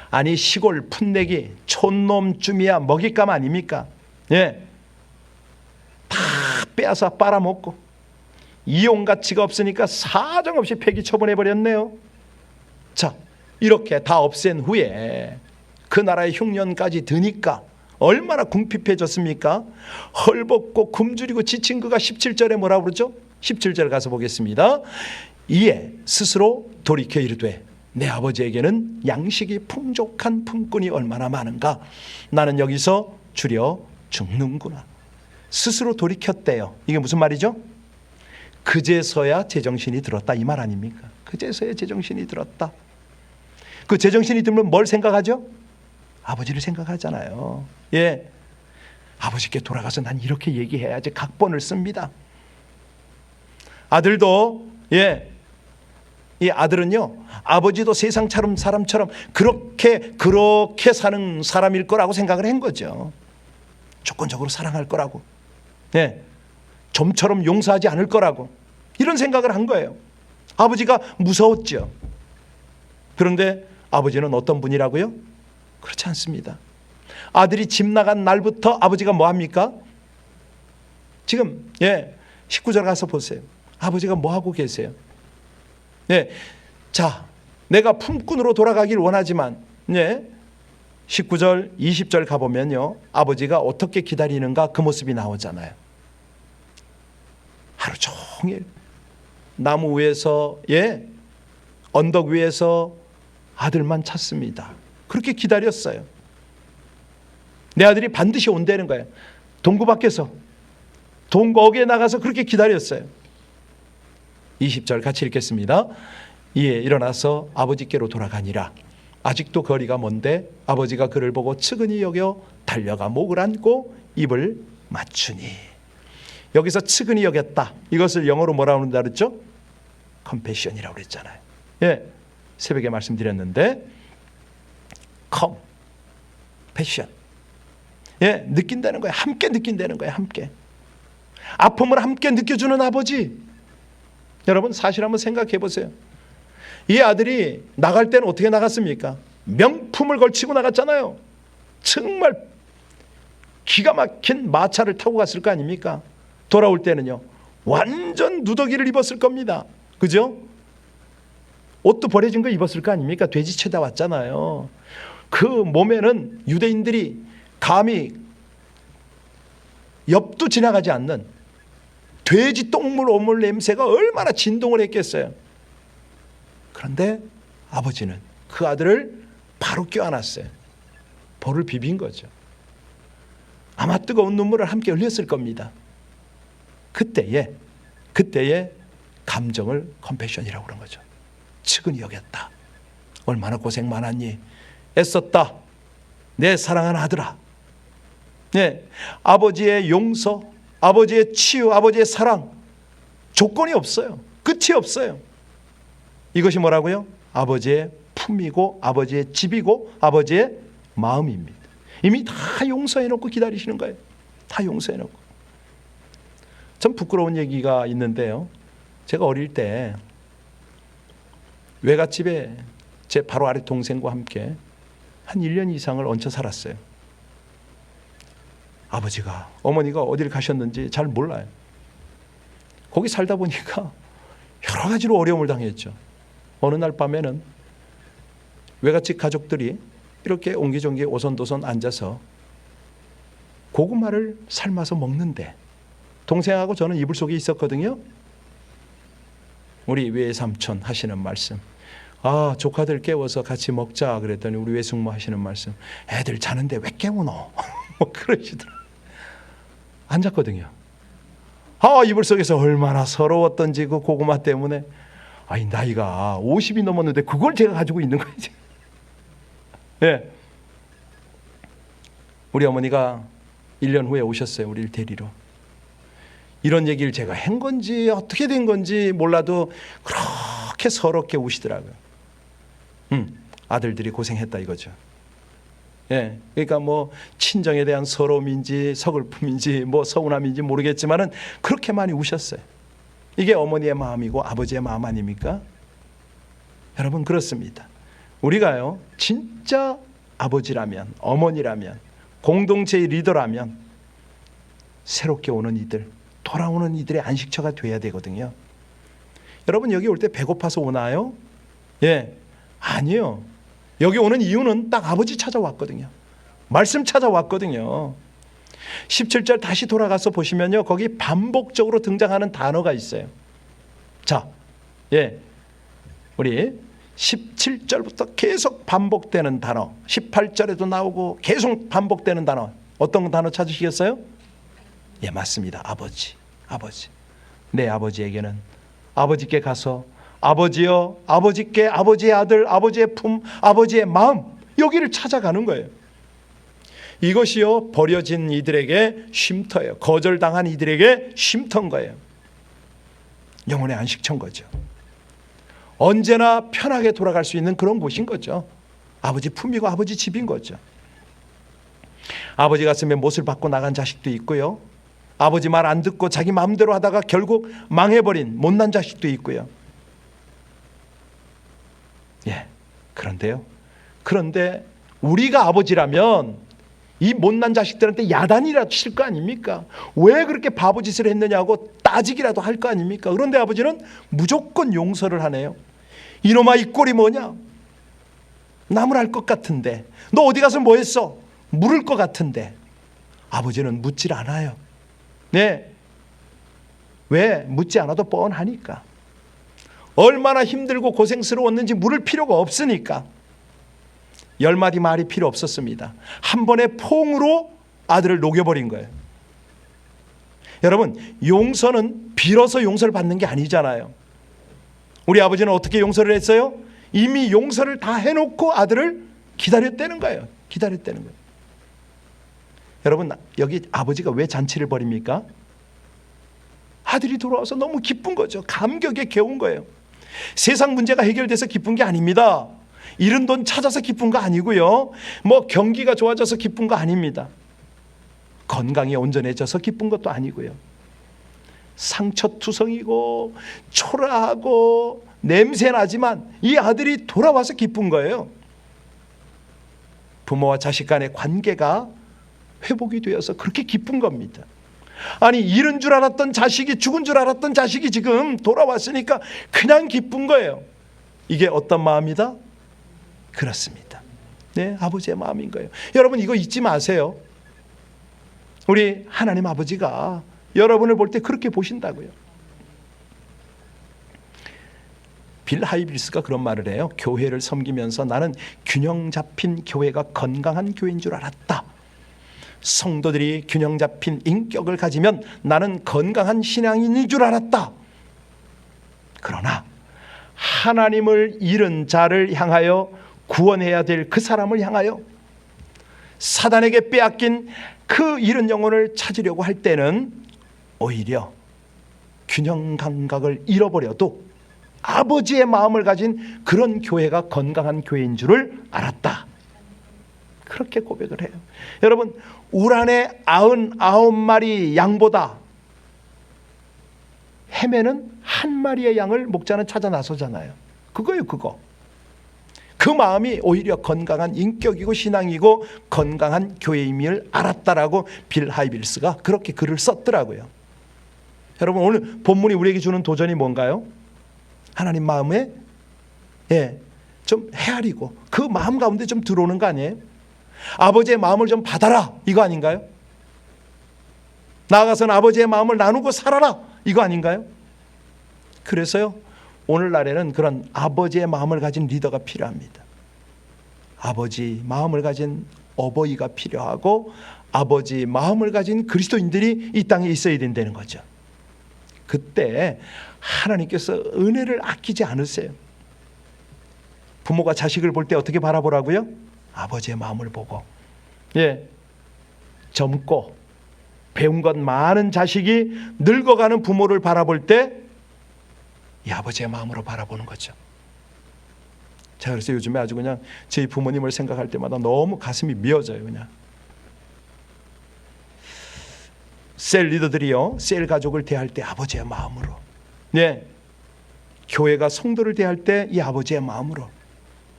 Speaker 1: 아니 시골 풋내기 촌놈쯤이야 먹잇감 아닙니까? 예, 다 빼앗아 빨아먹고 이용 가치가 없으니까 사정없이 폐기 처분해버렸네요. 자, 이렇게 다 없앤 후에 그 나라의 흉년까지 드니까 얼마나 궁핍해졌습니까? 헐벗고 굶주리고 지친 그가 17절에 뭐라 그러죠? 17절 가서 보겠습니다. 이에 스스로 돌이켜 이르되 내 아버지에게는 양식이 풍족한 품꾼이 얼마나 많은가. 나는 여기서 줄여 죽는구나. 스스로 돌이켰대요. 이게 무슨 말이죠? 그제서야 제정신이 들었다 이 말 아닙니까? 그제서야 제정신이 들었다. 그 제정신이 들면 뭘 생각하죠? 아버지를 생각하잖아요. 예, 아버지께 돌아가서 난 이렇게 얘기해야지 각본을 씁니다. 아들도 예, 이 아들은요, 아버지도 세상 사람처럼 그렇게 사는 사람일 거라고 생각을 한 거죠. 조건적으로 사랑할 거라고, 예, 좀처럼 용서하지 않을 거라고 이런 생각을 한 거예요. 아버지가 무서웠죠. 그런데 아버지는 어떤 분이라고요? 그렇지 않습니다. 아들이 집 나간 날부터 아버지가 뭐 합니까? 지금 19절 가서 보세요. 아버지가 뭐 하고 계세요? 자, 내가 품꾼으로 돌아가길 원하지만 19절 20절 가보면요, 아버지가 어떻게 기다리는가 그 모습이 나오잖아요. 하루 종일 나무 위에서 언덕 위에서 아들만 찾습니다. 그렇게 기다렸어요. 내 아들이 반드시 온다는 거예요. 동구 밖에서 동거기에 나가서 그렇게 기다렸어요. 20절 같이 읽겠습니다. 이에 일어나서 아버지께로 돌아가니라. 아직도 거리가 먼데 아버지가 그를 보고 측은히 여겨 달려가 목을 안고 입을 맞추니. 여기서 측은히 여겼다. 이것을 영어로 뭐라고 한다 그랬죠? 컴패션이라고 그랬잖아요. 새벽에 말씀드렸는데 컴패션. 느낀다는 거예요. 함께 느낀다는 거예요. 함께. 아픔을 함께 느껴주는 아버지. 여러분 사실 한번 생각해 보세요. 이 아들이 나갈 때는 어떻게 나갔습니까? 명품을 걸치고 나갔잖아요. 정말 기가 막힌 마차를 타고 갔을 거 아닙니까? 돌아올 때는요, 완전 누더기를 입었을 겁니다. 그죠? 옷도 버려진 거 입었을 거 아닙니까? 돼지 채다 왔잖아요. 그 몸에는 유대인들이 감히 옆도 지나가지 않는 돼지 똥물 오물 냄새가 얼마나 진동을 했겠어요. 그런데 아버지는 그 아들을 바로 껴안았어요. 볼을 비빈 거죠. 아마 뜨거운 눈물을 함께 흘렸을 겁니다. 그때의 감정을 컴패션이라고 그런 거죠. 측은히 여겼다. 얼마나 고생 많았니? 애썼다. 내 사랑하는 아들아. 아버지의 용서, 아버지의 치유, 아버지의 사랑, 조건이 없어요. 끝이 없어요. 이것이 뭐라고요? 아버지의 품이고 아버지의 집이고 아버지의 마음입니다. 이미 다 용서해놓고 기다리시는 거예요. 다 용서해놓고. 참 부끄러운 얘기가 있는데요, 제가 어릴 때 외갓집에 제 바로 아래 동생과 함께 한 1년 이상을 얹혀 살았어요. 아버지가, 어머니가 어디를 가셨는지 잘 몰라요. 거기 살다 보니까 여러 가지로 어려움을 당했죠. 어느 날 밤에는 외갓집 가족들이 이렇게 옹기종기 오손도손 앉아서 고구마를 삶아서 먹는데 동생하고 저는 이불 속에 있었거든요. 우리 외삼촌 하시는 말씀, 조카들 깨워서 같이 먹자 그랬더니 우리 외숙모 하시는 말씀, 애들 자는데 왜 깨우노? 뭐 그러시더라고요. 앉았거든요. 이불 속에서 얼마나 서러웠던지 그 고구마 때문에. 나이가 50이 넘었는데 그걸 제가 가지고 있는 거예요. 우리 어머니가 1년 후에 오셨어요. 우리를 데리러. 이런 얘기를 제가 한 건지 어떻게 된 건지 몰라도 그렇게 서럽게 우시더라고요. 아들들이 고생했다 이거죠. 그러니까 뭐 친정에 대한 서러움인지 서글픔인지 뭐 서운함인지 모르겠지만은 그렇게 많이 우셨어요. 이게 어머니의 마음이고 아버지의 마음 아닙니까? 여러분 그렇습니다. 우리가요 진짜 아버지라면, 어머니라면, 공동체의 리더라면 새롭게 오는 이들, 돌아오는 이들의 안식처가 돼야 되거든요. 여러분 여기 올 때 배고파서 오나요? 아니요. 여기 오는 이유는 딱 아버지 찾아왔거든요. 말씀 찾아왔거든요. 17절 다시 돌아가서 보시면요, 거기 반복적으로 등장하는 단어가 있어요. 자, 우리 17절부터 계속 반복되는 단어, 18절에도 나오고 계속 반복되는 단어, 어떤 단어 찾으시겠어요? 맞습니다. 아버지. 내 아버지에게는 아버지께 가서 아버지여, 아버지께, 아버지의 아들, 아버지의 품, 아버지의 마음, 여기를 찾아가는 거예요. 이것이요 버려진 이들에게 쉼터예요. 거절당한 이들에게 쉼터인 거예요. 영혼의 안식처인 거죠. 언제나 편하게 돌아갈 수 있는 그런 곳인 거죠. 아버지 품이고 아버지 집인 거죠. 아버지 가슴에 못을 받고 나간 자식도 있고요, 아버지 말 안 듣고 자기 마음대로 하다가 결국 망해버린 못난 자식도 있고요. 그런데 우리가 아버지라면 이 못난 자식들한테 야단이라도 칠 거 아닙니까? 왜 그렇게 바보짓을 했느냐고 따지기라도 할 거 아닙니까? 그런데 아버지는 무조건 용서를 하네요. 이놈아, 이 꼴이 뭐냐? 남을 알 것 같은데, 너 어디 가서 뭐 했어? 물을 것 같은데. 아버지는 묻질 않아요. 네, 왜? 묻지 않아도 뻔하니까. 얼마나 힘들고 고생스러웠는지 물을 필요가 없으니까. 10마디 말이 필요 없었습니다. 한 번의 포옹으로 아들을 녹여버린 거예요. 여러분, 용서는 빌어서 용서를 받는 게 아니잖아요. 우리 아버지는 어떻게 용서를 했어요? 이미 용서를 다 해놓고 아들을 기다렸다는 거예요. 기다렸다는 거예요. 여러분, 여기 아버지가 왜 잔치를 벌입니까? 아들이 돌아와서 너무 기쁜 거죠. 감격에 겨운 거예요. 세상 문제가 해결돼서 기쁜 게 아닙니다. 잃은 돈 찾아서 기쁜 거 아니고요. 뭐 경기가 좋아져서 기쁜 거 아닙니다. 건강이 온전해져서 기쁜 것도 아니고요. 상처투성이고 초라하고 냄새나지만 이 아들이 돌아와서 기쁜 거예요. 부모와 자식 간의 관계가 회복이 되어서 그렇게 기쁜 겁니다. 아니, 잃은 줄 알았던 자식이, 죽은 줄 알았던 자식이 지금 돌아왔으니까 그냥 기쁜 거예요. 이게 어떤 마음이다? 그렇습니다. 네, 아버지의 마음인 거예요. 여러분, 이거 잊지 마세요. 우리 하나님 아버지가 여러분을 볼 때 그렇게 보신다고요. 빌 하이빌스가 그런 말을 해요. 교회를 섬기면서 나는 균형 잡힌 교회가 건강한 교회인 줄 알았다. 성도들이 균형 잡힌 인격을 가지면 나는 건강한 신앙인인 줄 알았다. 그러나 하나님을 잃은 자를 향하여 구원해야 될 그 사람을 향하여 사단에게 빼앗긴 그 잃은 영혼을 찾으려고 할 때는 오히려 균형 감각을 잃어버려도 아버지의 마음을 가진 그런 교회가 건강한 교회인 줄을 알았다. 그렇게 고백을 해요. 여러분, 울 안에 99마리 양보다 헤매는 한 마리의 양을 목자는 찾아 나서잖아요. 그거예요, 그거. 그 마음이 오히려 건강한 인격이고 신앙이고 건강한 교회임을 알았다라고 빌 하이빌스가 그렇게 글을 썼더라고요. 여러분, 오늘 본문이 우리에게 주는 도전이 뭔가요? 하나님 마음에 좀 헤아리고 그 마음 가운데 좀 들어오는 거 아니에요? 아버지의 마음을 좀 받아라, 이거 아닌가요? 나아가서는 아버지의 마음을 나누고 살아라, 이거 아닌가요? 그래서요, 오늘날에는 그런 아버지의 마음을 가진 리더가 필요합니다. 아버지 마음을 가진 어버이가 필요하고 아버지 마음을 가진 그리스도인들이 이 땅에 있어야 된다는 거죠. 그때 하나님께서 은혜를 아끼지 않으세요. 부모가 자식을 볼 때 어떻게 바라보라고요? 아버지의 마음을 보고. 젊고 배운 것 많은 자식이 늙어가는 부모를 바라볼 때 이 아버지의 마음으로 바라보는 거죠. 자, 그래서 요즘에 아주 그냥 저희 부모님을 생각할 때마다 너무 가슴이 미어져요. 그냥 셀 리더들이요, 셀 가족을 대할 때 아버지의 마음으로, 교회가 성도를 대할 때 이 아버지의 마음으로,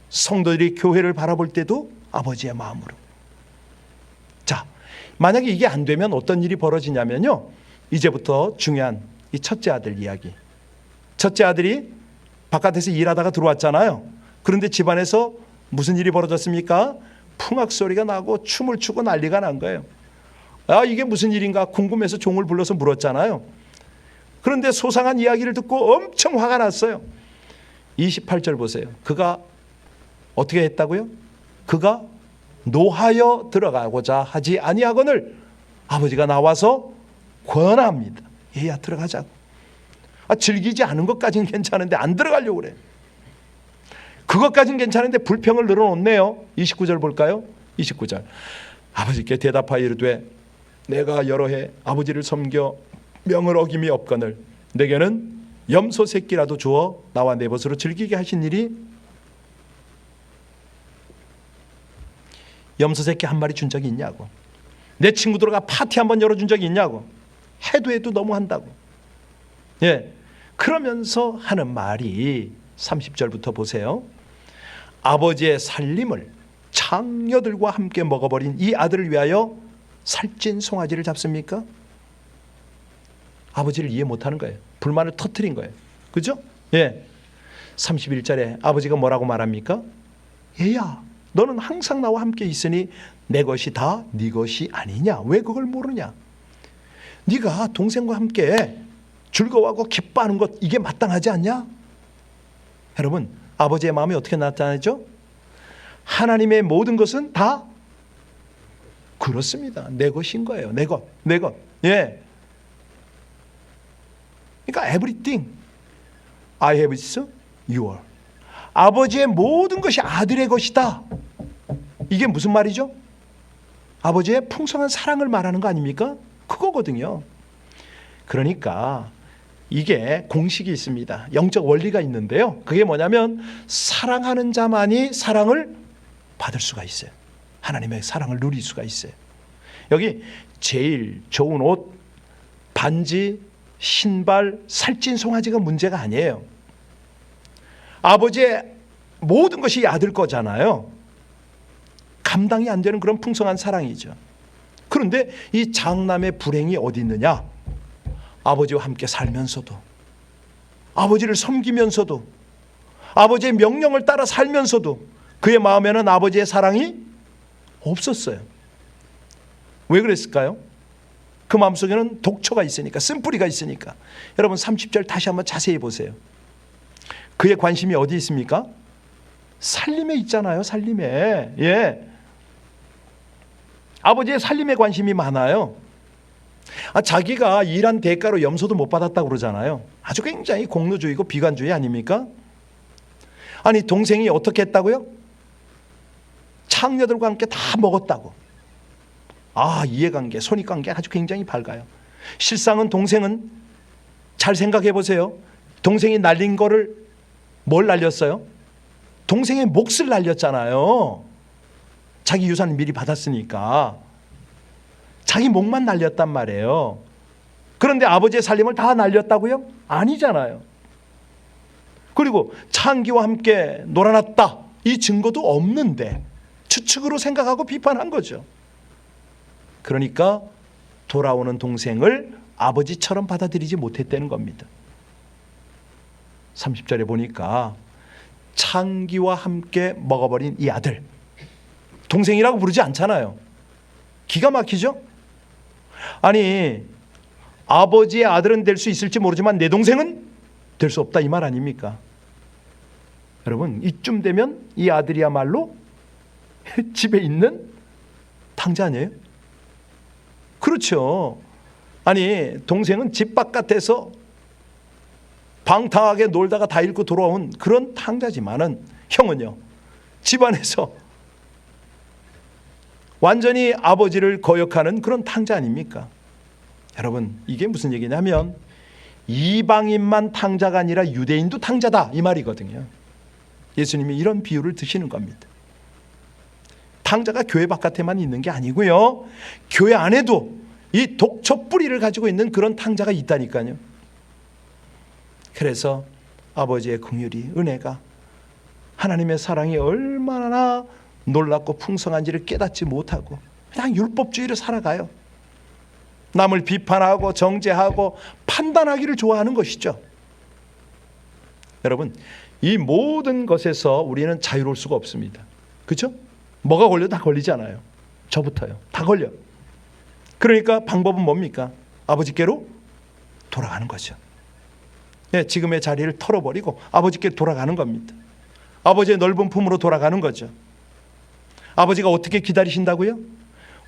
Speaker 1: 성도들이 교회를 바라볼 때도 아버지의 마음으로. 자, 만약에 이게 안 되면 어떤 일이 벌어지냐면요, 이제부터 중요한 이 첫째 아들 이야기. 첫째 아들이 바깥에서 일하다가 들어왔잖아요. 그런데 집안에서 무슨 일이 벌어졌습니까? 풍악 소리가 나고 춤을 추고 난리가 난 거예요. 아, 이게 무슨 일인가 궁금해서 종을 불러서 물었잖아요. 그런데 소상한 이야기를 듣고 엄청 화가 났어요. 28절 보세요. 그가 어떻게 했다고요? 그가 노하여 들어가고자 하지 아니하거늘 아버지가 나와서 권합니다. 얘야, 들어가자고. 즐기지 않은 것까지는 괜찮은데 안 들어가려고 그래. 그것까지는 괜찮은데 불평을 늘어놓네요. 29절 볼까요? 29절. 아버지께 대답하여 이르되 내가 여러 해 아버지를 섬겨 명을 어김이 없거늘 내게는 염소 새끼라도 주어 나와 내 벗으로 즐기게 하신 일이. 염소 새끼 한 마리 준 적이 있냐고. 내 친구들과 파티 한번 열어준 적이 있냐고. 해도 너무 한다고. 그러면서 하는 말이 30절부터 보세요. 아버지의 살림을 창녀들과 함께 먹어버린 이 아들을 위하여 살찐 송아지를 잡습니까? 아버지를 이해 못하는 거예요. 불만을 터뜨린 거예요. 그죠? 예. 31절에 아버지가 뭐라고 말합니까? 얘야, 너는 항상 나와 함께 있으니 내 것이 다 네 것이 아니냐? 왜 그걸 모르냐? 네가 동생과 함께 즐거워하고 기뻐하는 것, 이게 마땅하지 않냐? 여러분, 아버지의 마음이 어떻게 나타나죠? 하나님의 모든 것은 다 그렇습니다. 내 것인 거예요. 내 것. 예. 그러니까 everything I have is your. 아버지의 모든 것이 아들의 것이다. 이게 무슨 말이죠? 아버지의 풍성한 사랑을 말하는 거 아닙니까? 그거거든요. 그러니까 이게 공식이 있습니다. 영적 원리가 있는데요. 그게 뭐냐면 사랑하는 자만이 사랑을 받을 수가 있어요. 하나님의 사랑을 누릴 수가 있어요. 여기 제일 좋은 옷, 반지, 신발, 살찐 송아지가 문제가 아니에요. 아버지의 모든 것이 아들 거잖아요. 감당이 안 되는 그런 풍성한 사랑이죠. 그런데 이 장남의 불행이 어디 있느냐? 아버지와 함께 살면서도, 아버지를 섬기면서도, 아버지의 명령을 따라 살면서도 그의 마음에는 아버지의 사랑이 없었어요. 왜 그랬을까요? 그 마음속에는 독초가 있으니까, 쓴뿌리가 있으니까. 여러분 30절 다시 한번 자세히 보세요. 그의 관심이 어디 있습니까? 살림에 있잖아요. 살림에. 예. 아버지의 살림에 관심이 많아요. 자기가 일한 대가로 염소도 못 받았다고 그러잖아요. 아주 굉장히 공로주의고 비관주의 아닙니까? 아니 동생이 어떻게 했다고요? 창녀들과 함께 다 먹었다고. 이해관계, 손익관계 아주 굉장히 밝아요. 실상은 동생은, 잘 생각해 보세요. 동생이 날린 거를 뭘 날렸어요? 동생의 몫을 날렸잖아요. 자기 유산을 미리 받았으니까 자기 목만 날렸단 말이에요. 그런데 아버지의 살림을 다 날렸다고요? 아니잖아요. 그리고 창기와 함께 놀아났다, 이 증거도 없는데 추측으로 생각하고 비판한 거죠. 그러니까 돌아오는 동생을 아버지처럼 받아들이지 못했다는 겁니다. 30절에 보니까 창기와 함께 먹어버린 이 아들, 동생이라고 부르지 않잖아요. 기가 막히죠? 아니 아버지의 아들은 될 수 있을지 모르지만 내 동생은 될 수 없다, 이 말 아닙니까? 여러분 이쯤 되면 이 아들이야말로 집에 있는 탕자 아니에요? 그렇죠. 아니 동생은 집 바깥에서 방탕하게 놀다가 다 잃고 돌아온 그런 탕자지만은 형은요, 집안에서 완전히 아버지를 거역하는 그런 탕자 아닙니까? 여러분 이게 무슨 얘기냐면 이방인만 탕자가 아니라 유대인도 탕자다, 이 말이거든요. 예수님이 이런 비유를 드시는 겁니다. 탕자가 교회 바깥에만 있는 게 아니고요, 교회 안에도 이 독초 뿌리를 가지고 있는 그런 탕자가 있다니까요. 그래서 아버지의 긍휼이, 은혜가, 하나님의 사랑이 얼마나 놀랍고 풍성한지를 깨닫지 못하고 그냥 율법주의로 살아가요. 남을 비판하고 정죄하고 판단하기를 좋아하는 것이죠. 여러분 이 모든 것에서 우리는 자유로울 수가 없습니다. 그렇죠? 뭐가 걸려도 다 걸리잖아요. 저부터요. 다 걸려. 그러니까 방법은 뭡니까? 아버지께로 돌아가는 거죠. 예, 지금의 자리를 털어버리고 아버지께로 돌아가는 겁니다. 아버지의 넓은 품으로 돌아가는 거죠. 아버지가 어떻게 기다리신다고요?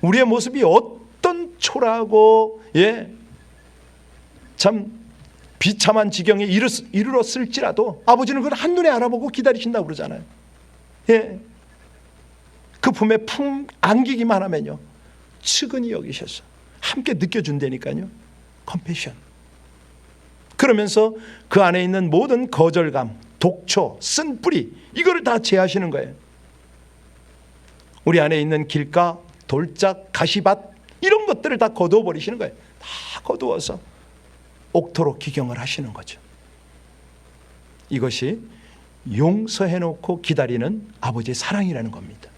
Speaker 1: 우리의 모습이 어떤 초라하고 참 비참한 지경에 이르렀을지라도 아버지는 그걸 한눈에 알아보고 기다리신다고 그러잖아요. 예. 그 품에 안기기만 하면요 측은히 여기셔서 함께 느껴준다니까요. 컴패션. 그러면서 그 안에 있는 모든 거절감, 독초, 쓴뿌리, 이거를 다 제하시는 거예요. 우리 안에 있는 길가, 돌짝, 가시밭 이런 것들을 다 거두어 버리시는 거예요. 다 거두어서 옥토로 기경을 하시는 거죠. 이것이 용서해놓고 기다리는 아버지의 사랑이라는 겁니다.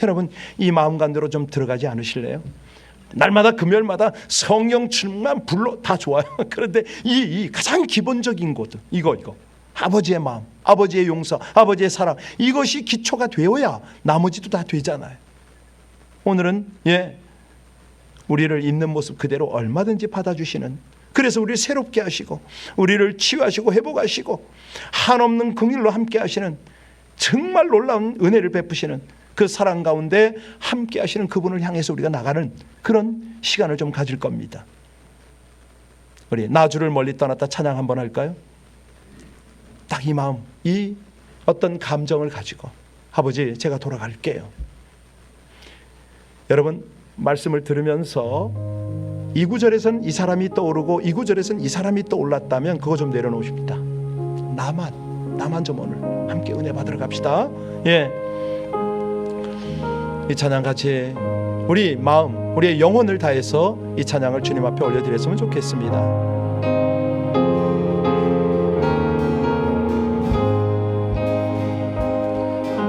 Speaker 1: 여러분, 이 마음간대로 좀 들어가지 않으실래요? 날마다 금요일마다 성령 충만 불로 다 좋아요. 그런데 이 가장 기본적인 것, 이거 아버지의 마음, 아버지의 용서, 아버지의 사랑, 이것이 기초가 되어야 나머지도 다 되잖아요. 오늘은 우리를 있는 모습 그대로 얼마든지 받아주시는, 그래서 우리를 새롭게 하시고 우리를 치유하시고 회복하시고 한없는 긍휼로 함께 하시는, 정말 놀라운 은혜를 베푸시는 그 사랑 가운데 함께 하시는 그분을 향해서 우리가 나가는 그런 시간을 좀 가질 겁니다. 우리 나주를 멀리 떠났다 찬양 한번 할까요? 딱 이 마음, 이 어떤 감정을 가지고 아버지 제가 돌아갈게요. 여러분, 말씀을 들으면서 2구절에선 이 사람이 떠오르고 2구절에선 이 사람이 떠올랐다면 그거 좀 내려놓으십니다. 나만 좀 오늘 함께 은혜 받으러 갑시다. 이 찬양 같이 우리 마음, 우리의 영혼을 다해서 이 찬양을 주님 앞에 올려드렸으면 좋겠습니다.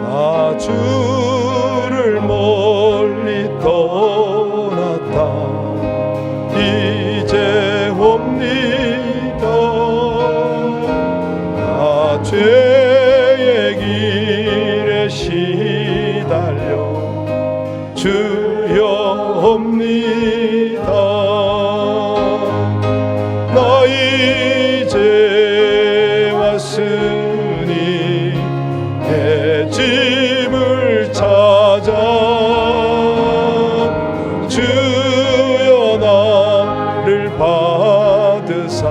Speaker 1: 나 주를 멀리 떠났다 이제 옵니다. 나 죄의 길에 시달려 주여 옵니다. 나 이제 왔으니 내 집을 찾아 주여 나를 받으사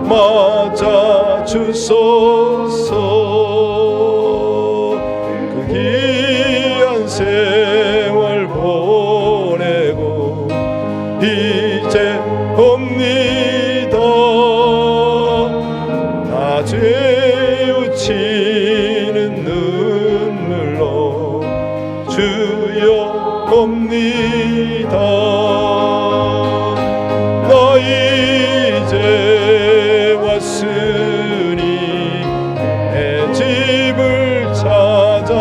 Speaker 1: 맞아 주소서. 그 귀한 세월 보내고 이제 옵니다. 나 죄우치는 눈물로 주여 옵니다. 나 이제 왔으니 내 집을 찾아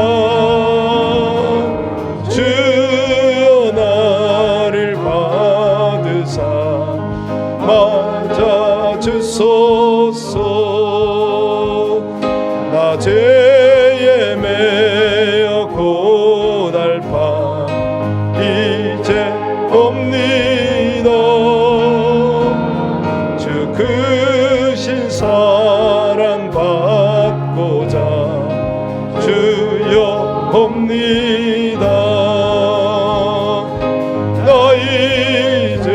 Speaker 1: 주여 나를 받으사 맞아 주소서. 나 죄에 매여 고달파 이제 옵니다. 주 크신 사랑 받고자 주여 옵니다. 나 이제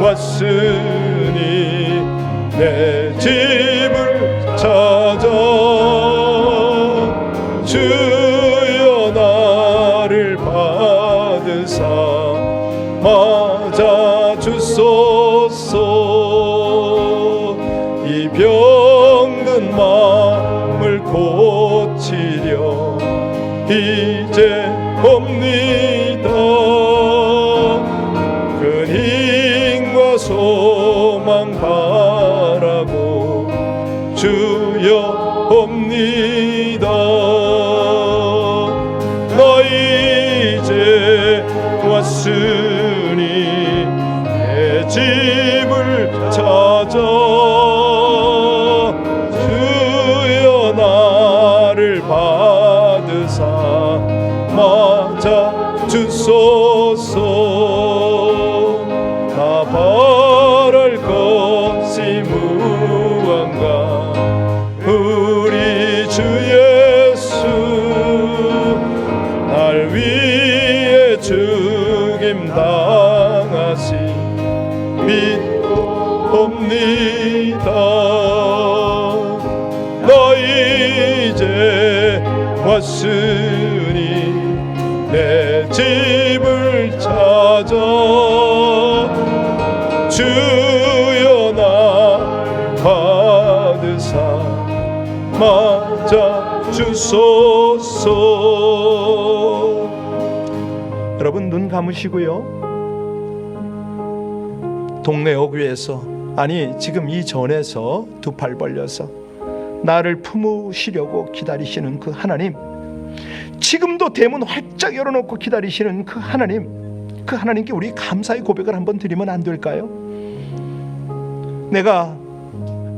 Speaker 1: 왔으니 내 집을 찾아 주여 나를 받으사 맞아 주소서. 이 병든 마음을 고치려 이제 옵니다. 큰 힘과 소망 바라고 주여 옵니다. 나 이제 왔으니 내 집을 찾아 주여 나를 받으사 맞아 주소서. 나 바랄 것이 무언가 우리 주 예수 날 위해 죽임 당하시 믿고 옵니다. 나 이제 왔으니 내 집을 찾아 주여 날 받으사 맞아 주소서. 여러분 눈 감으시고요. 동네 어귀에서, 아니 지금 이 전에서 두 팔 벌려서 나를 품으시려고 기다리시는 그 하나님, 지금도 대문 활짝 열어놓고 기다리시는 그 하나님께 우리 감사의 고백을 한번 드리면 안 될까요? 내가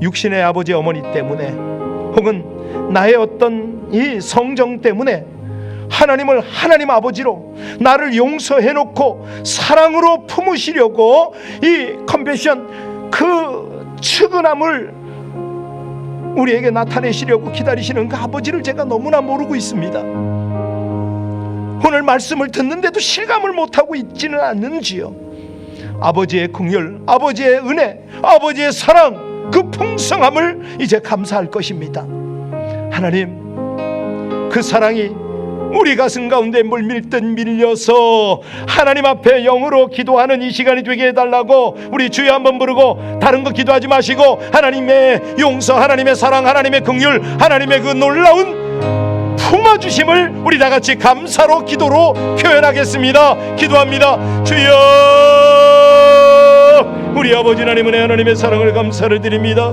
Speaker 1: 육신의 아버지 어머니 때문에 혹은 나의 어떤 이 성정 때문에 하나님 아버지로 나를 용서해놓고 사랑으로 품으시려고 이 컴패션, 그 측은함을 우리에게 나타내시려고 기다리시는 그 아버지를 제가 너무나 모르고 있습니다. 오늘 말씀을 듣는데도 실감을 못하고 있지는 않는지요. 아버지의 긍휼, 아버지의 은혜, 아버지의 사랑, 그 풍성함을 이제 감사할 것입니다. 하나님, 그 사랑이 우리 가슴 가운데 물밀듯 밀려서 하나님 앞에 영으로 기도하는 이 시간이 되게 해달라고 우리 주여 한번 부르고 다른 거 기도하지 마시고 하나님의 용서, 하나님의 사랑, 하나님의 긍휼, 하나님의 그 놀라운 품어주심을 우리 다같이 감사로 기도로 표현하겠습니다. 기도합니다. 주여, 우리 아버지 하나님 은혜, 하나님의 사랑을 감사를 드립니다.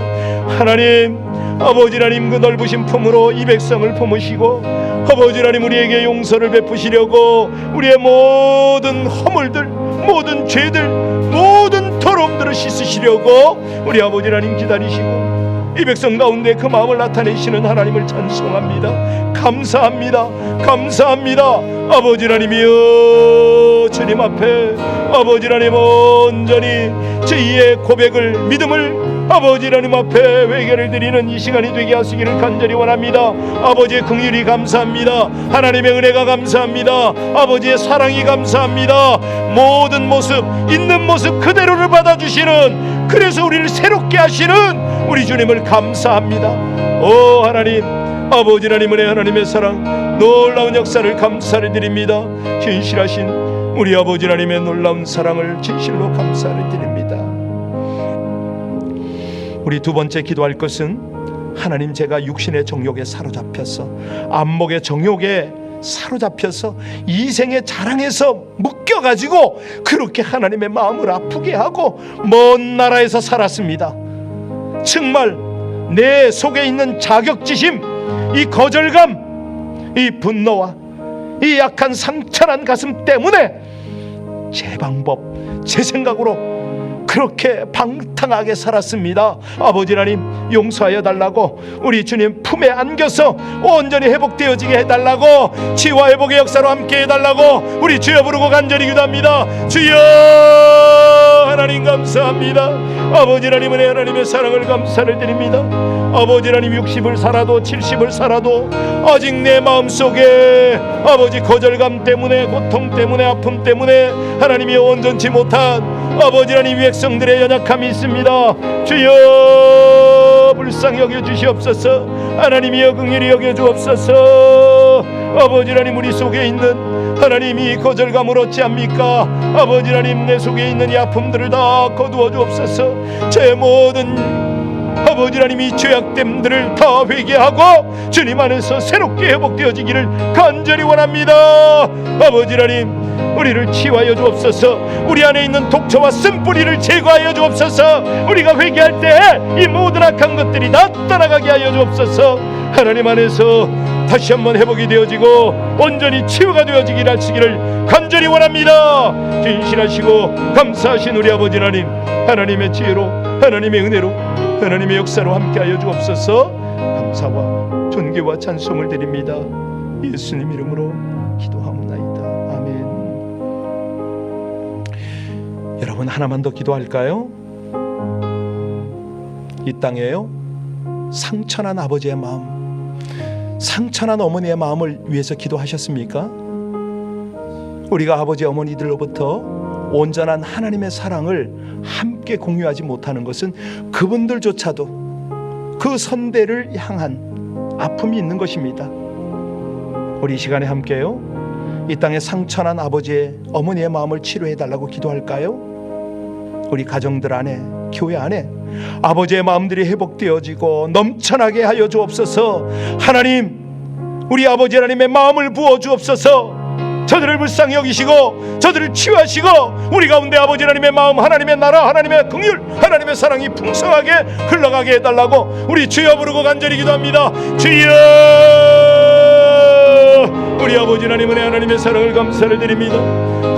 Speaker 1: 하나님, 아버지 하나님 그 넓으신 품으로 이 백성을 품으시고 아버지 하나님 우리에게 용서를 베푸시려고 우리의 모든 허물들, 모든 죄들, 모든 더러움들을 씻으시려고 우리 아버지 하나님 기다리시고 이 백성 가운데 그 마음을 나타내시는 하나님을 찬송합니다. 감사합니다. 감사합니다. 아버지 하나님이여, 주님 앞에 아버지 하나님 온전히 저희의 고백을, 믿음을 아버지 하나님 앞에 회개를 드리는 이 시간이 되게 하시기를 간절히 원합니다. 아버지의 긍휼이 감사합니다. 하나님의 은혜가 감사합니다. 아버지의 사랑이 감사합니다. 모든 모습, 있는 모습 그대로를 받아주시는, 그래서 우리를 새롭게 하시는 우리 주님을 감사합니다. 오 하나님, 아버지 하나님 은혜, 하나님의 사랑, 놀라운 역사를 감사를 드립니다. 진실하신 우리 아버지 하나님의 놀라운 사랑을 진실로 감사를 드립니다. 우리 두 번째 기도할 것은, 하나님, 제가 육신의 정욕에 사로잡혀서, 안목의 정욕에 사로잡혀서, 이생의 자랑에서 묶여가지고 그렇게 하나님의 마음을 아프게 하고 먼 나라에서 살았습니다. 정말 내 속에 있는 자격지심, 이 거절감, 이 분노와 이 약한 상처난 가슴 때문에 제 방법, 제 생각으로 그렇게 방탕하게 살았습니다. 아버지 하나님, 용서하여 달라고 우리 주님 품에 안겨서 온전히 회복되어지게 해달라고, 치유와 회복의 역사로 함께 해달라고 우리 주여 부르고 간절히 기도합니다. 주여, 하나님 감사합니다. 아버지 하나님 은혜, 하나님의 사랑을 감사를 드립니다. 아버지 하나님, 60을 살아도 70을 살아도 아직 내 마음속에 아버지 거절감 때문에, 고통 때문에, 아픔 때문에 하나님이 온전치 못한 아버지 하나님 백성들의 연약함이 있습니다. 주여 불쌍히 여겨 주시옵소서. 하나님이여 긍휼히 여겨 주옵소서. 아버지 하나님, 우리 속에 있는 하나님이 거절감을 어찌합니까? 아버지 하나님, 내 속에 있는 이 아픔들을 다 거두어 주옵소서. 제 모든 아버지 하나님 이 죄악됨들을 다 회개하고 주님 안에서 새롭게 회복되어지기를 간절히 원합니다. 아버지 하나님, 우리를 치유하여 주옵소서. 우리 안에 있는 독처와 쓴뿌리를 제거하여 주옵소서. 우리가 회개할 때 이 모든 악한 것들이 다 떠나가게 하여 주옵소서. 하나님 안에서 다시 한번 회복이 되어지고 온전히 치유가 되어지기를 하시기를 간절히 원합니다. 진실하시고 감사하신 우리 아버지 하나님, 하나님의 지혜로, 하나님의 은혜로, 하나님의 역사로 함께하여 주옵소서. 감사와 존귀와 찬송을 드립니다. 예수님 이름으로 기도하옵나이다. 아멘. 여러분, 하나만 더 기도할까요? 이 땅에요, 상처난 아버지의 마음, 상처난 어머니의 마음을 위해서 기도하셨습니까? 우리가 아버지 어머니들로부터 온전한 하나님의 사랑을 함께 공유하지 못하는 것은 그분들조차도 그 선대를 향한 아픔이 있는 것입니다. 우리 이 시간에 함께요, 이 땅에 상처난 아버지의 어머니의 마음을 치료해 달라고 기도할까요? 우리 가정들 안에, 교회 안에 아버지의 마음들이 회복되어지고 넘쳐나게 하여 주옵소서. 하나님, 우리 아버지 하나님의 마음을 부어 주옵소서. 저들을 불쌍히 여기시고 저들을 치유하시고 우리 가운데 아버지 하나님의 마음, 하나님의 나라, 하나님의 긍휼, 하나님의 사랑이 풍성하게 흘러가게 해달라고 우리 주여 부르고 간절히 기도합니다. 주여, 우리 아버지 하나님 은혜 하나님의 사랑을 감사를 드립니다.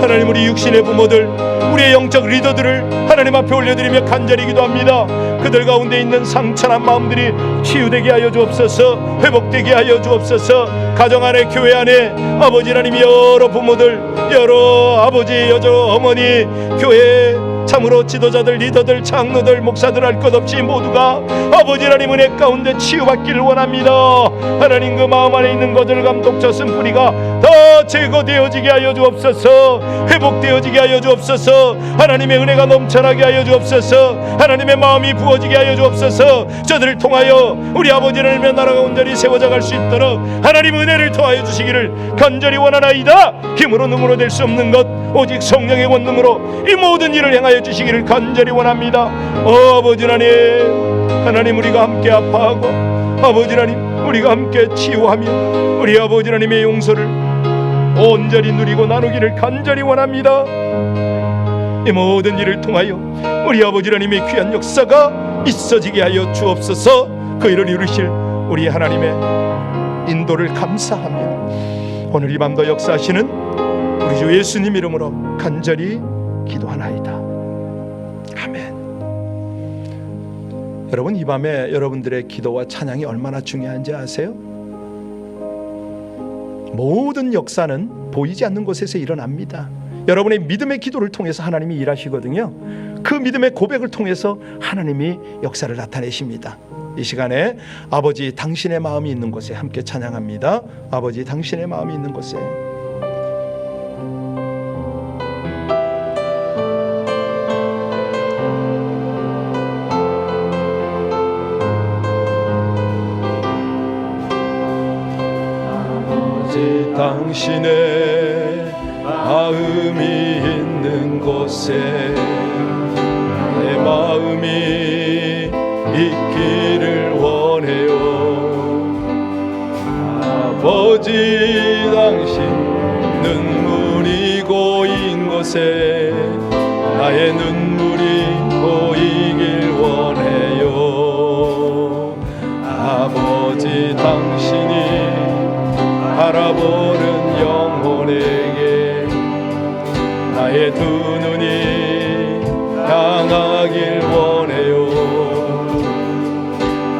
Speaker 1: 하나님 우리 육신의 부모들 우리의 영적 리더들을 하나님 앞에 올려드리며 간절히 기도합니다. 그들 가운데 있는 상처난 마음들이 치유되게 하여 주옵소서. 회복되게 하여 주옵소서. 가정 안에 교회 안에 아버지 하나님 여러 부모들 여러 아버지 여자 어머니 교회 참으로 지도자들 리더들 장로들 목사들 할 것 없이 모두가 아버지 하나님 은혜 가운데 치유받기를 원합니다. 하나님 그 마음 안에 있는 거절감 독처슨 뿌리가 다 제거되어지게 하여 주옵소서. 회복되어지게 하여 주옵소서. 하나님의 은혜가 넘쳐나게 하여 주옵소서. 하나님의 마음이 부어지게 하여 주옵소서. 저들을 통하여 우리 아버지 하나님의 나라가 온전히 세워져 갈 수 있도록 하나님 은혜를 더하여 주시기를 간절히 원하나이다. 힘으로 능으로 될 수 없는 것 오직 성령의 권능으로 이 모든 일을 행하여 주시기를 간절히 원합니다. 아버지 하나님 우리가 함께 아파하고 아버지 하나님 우리가 함께 치유하며 우리 아버지 하나님의 용서를 온전히 누리고 나누기를 간절히 원합니다. 이 모든 일을 통하여 우리 아버지 하나님의 귀한 역사가 있어지게 하여 주옵소서. 그 일을 이루실 우리 하나님의 인도를 감사하며 오늘 이 밤도 역사하시는 우리 주 예수님 이름으로 간절히 기도하나이다. 아멘. 여러분 이 밤에 여러분들의 기도와 찬양이 얼마나 중요한지 아세요? 모든 역사는 보이지 않는 곳에서 일어납니다. 여러분의 믿음의 기도를 통해서 하나님이 일하시거든요. 그 믿음의 고백을 통해서 하나님이 역사를 나타내십니다. 이 시간에 아버지 당신의 마음이 있는 곳에 함께 찬양합니다. 아버지 당신의 마음이 있는 곳에 당신의 마음이 있는 곳에 내 마음이 있기를 원해요. 아버지 당신 눈물이 고인 곳에 나의 눈물이 고이길 원해요. 아버지 당신이 바라보는 영혼에게 나의 두 눈이 향하길 원해요.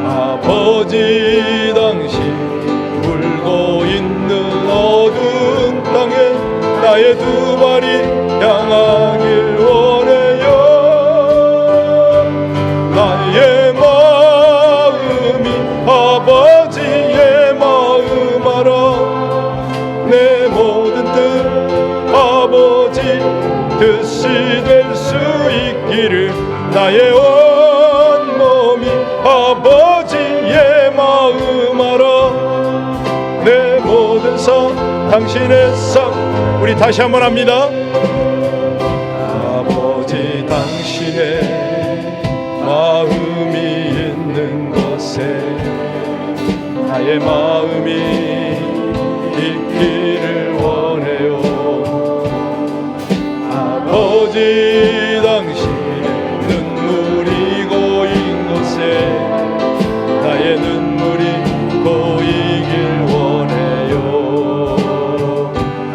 Speaker 1: 아버지 당신 울고 있는 어두운 땅에 나의 두 발이 향하길 원해요. 나의 마음이 아버지의 마음 알아. 내 모든 뜻 아버지 뜻이 될 수 있기를 나의 온 몸이 아버지의 마음 알아. 내 모든 삶 당신의 삶. 우리 다시 한번 합니다. 아버지 당신의 마음이 있는 곳에 나의 마음이 있기를 원해요. 아버지 당신의 눈물이 고인 곳에 나의 눈물이 고이길 원해요.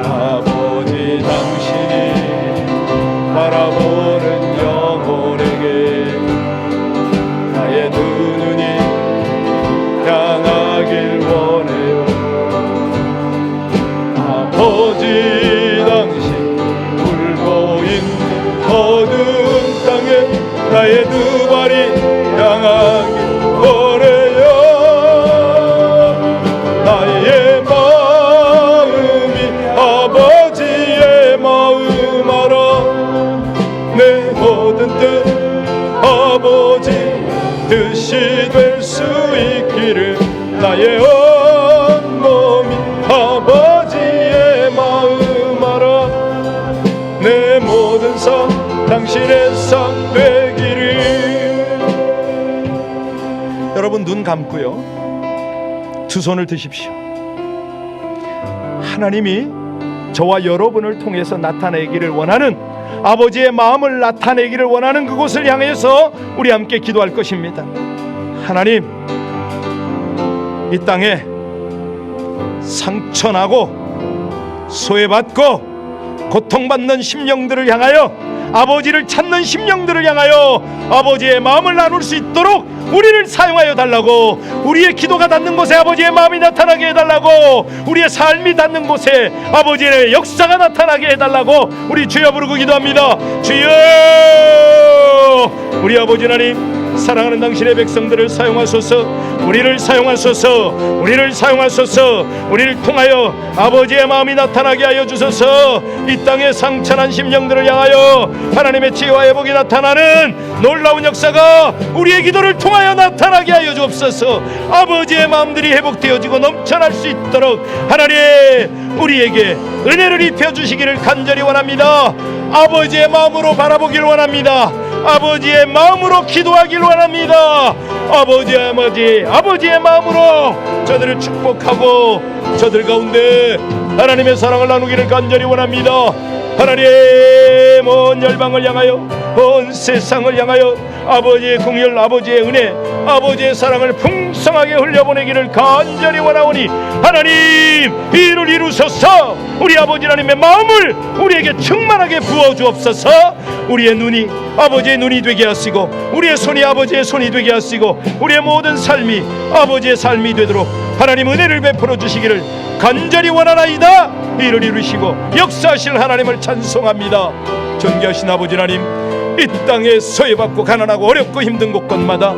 Speaker 1: 아버지 당신이 바라보는 영혼에게 나의 두 눈이 향하길 원해요. 아버지 당신 울고 있는 어두운 땅에 나의 두 발이 향하길 원해요. 나의 마음이 아버지의 마음 알아. 내 모든 뜻 아버지 뜻이 될 수 있기를 나의 온 몸이 아버지의 마음 알아. 내 모든 삶 당신의 삶 되기를. 여러분 눈 감고요 두 손을 드십시오. 하나님이 저와 여러분을 통해서 나타내기를 원하는 아버지의 마음을 나타내기를 원하는 그곳을 향해서 우리 함께 기도할 것입니다. 하나님 이 땅에 상처나고 소외받고 고통받는 심령들을 향하여, 아버지를 찾는 심령들을 향하여 아버지의 마음을 나눌 수 있도록 우리를 사용하여 달라고, 우리의 기도가 닿는 곳에 아버지의 마음이 나타나게 해달라고, 우리의 삶이 닿는 곳에 아버지의 역사가 나타나게 해달라고 우리 주여 부르고 기도합니다. 주여, 우리 아버지 하나님, 사랑하는 당신의 백성들을 사용하소서. 우리를 사용하소서. 우리를 사용하소서. 우리를 통하여 아버지의 마음이 나타나게 하여 주소서. 이 땅의 상처난 심령들을 향하여 하나님의 지혜와 회복이 나타나는 놀라운 역사가 우리의 기도를 통하여 나타나게 하여 주옵소서. 아버지의 마음들이 회복되어지고 넘쳐날 수 있도록 하나님, 우리에게 은혜를 입혀 주시기를 간절히 원합니다. 아버지의 마음으로 바라보길 원합니다. 아버지의 마음으로 기도하길 원합니다. 아버지의 마음으로 저들을 축복하고 저들 가운데 하나님의 사랑을 나누기를 간절히 원합니다. 하나님, 온 열방을 향하여, 온 세상을 향하여 아버지의 긍휼, 아버지의 은혜, 아버지의 사랑을 풍성하게 흘려보내기를 간절히 원하오니 하나님, 이를 이루소서. 우리 아버지 하나님의 마음을 우리에게 충만하게 부어주옵소서. 우리의 눈이 아버지의 눈이 되게 하시고, 우리의 손이 아버지의 손이 되게 하시고, 우리의 모든 삶이 아버지의 삶이 되도록 하나님 은혜를 베풀어 주시기를 간절히 원하나이다. 이를 이루시고 역사하실 하나님을 찬송합니다. 존귀하신 아버지 하나님, 이 땅에 소외받고 가난하고 어렵고 힘든 곳곳마다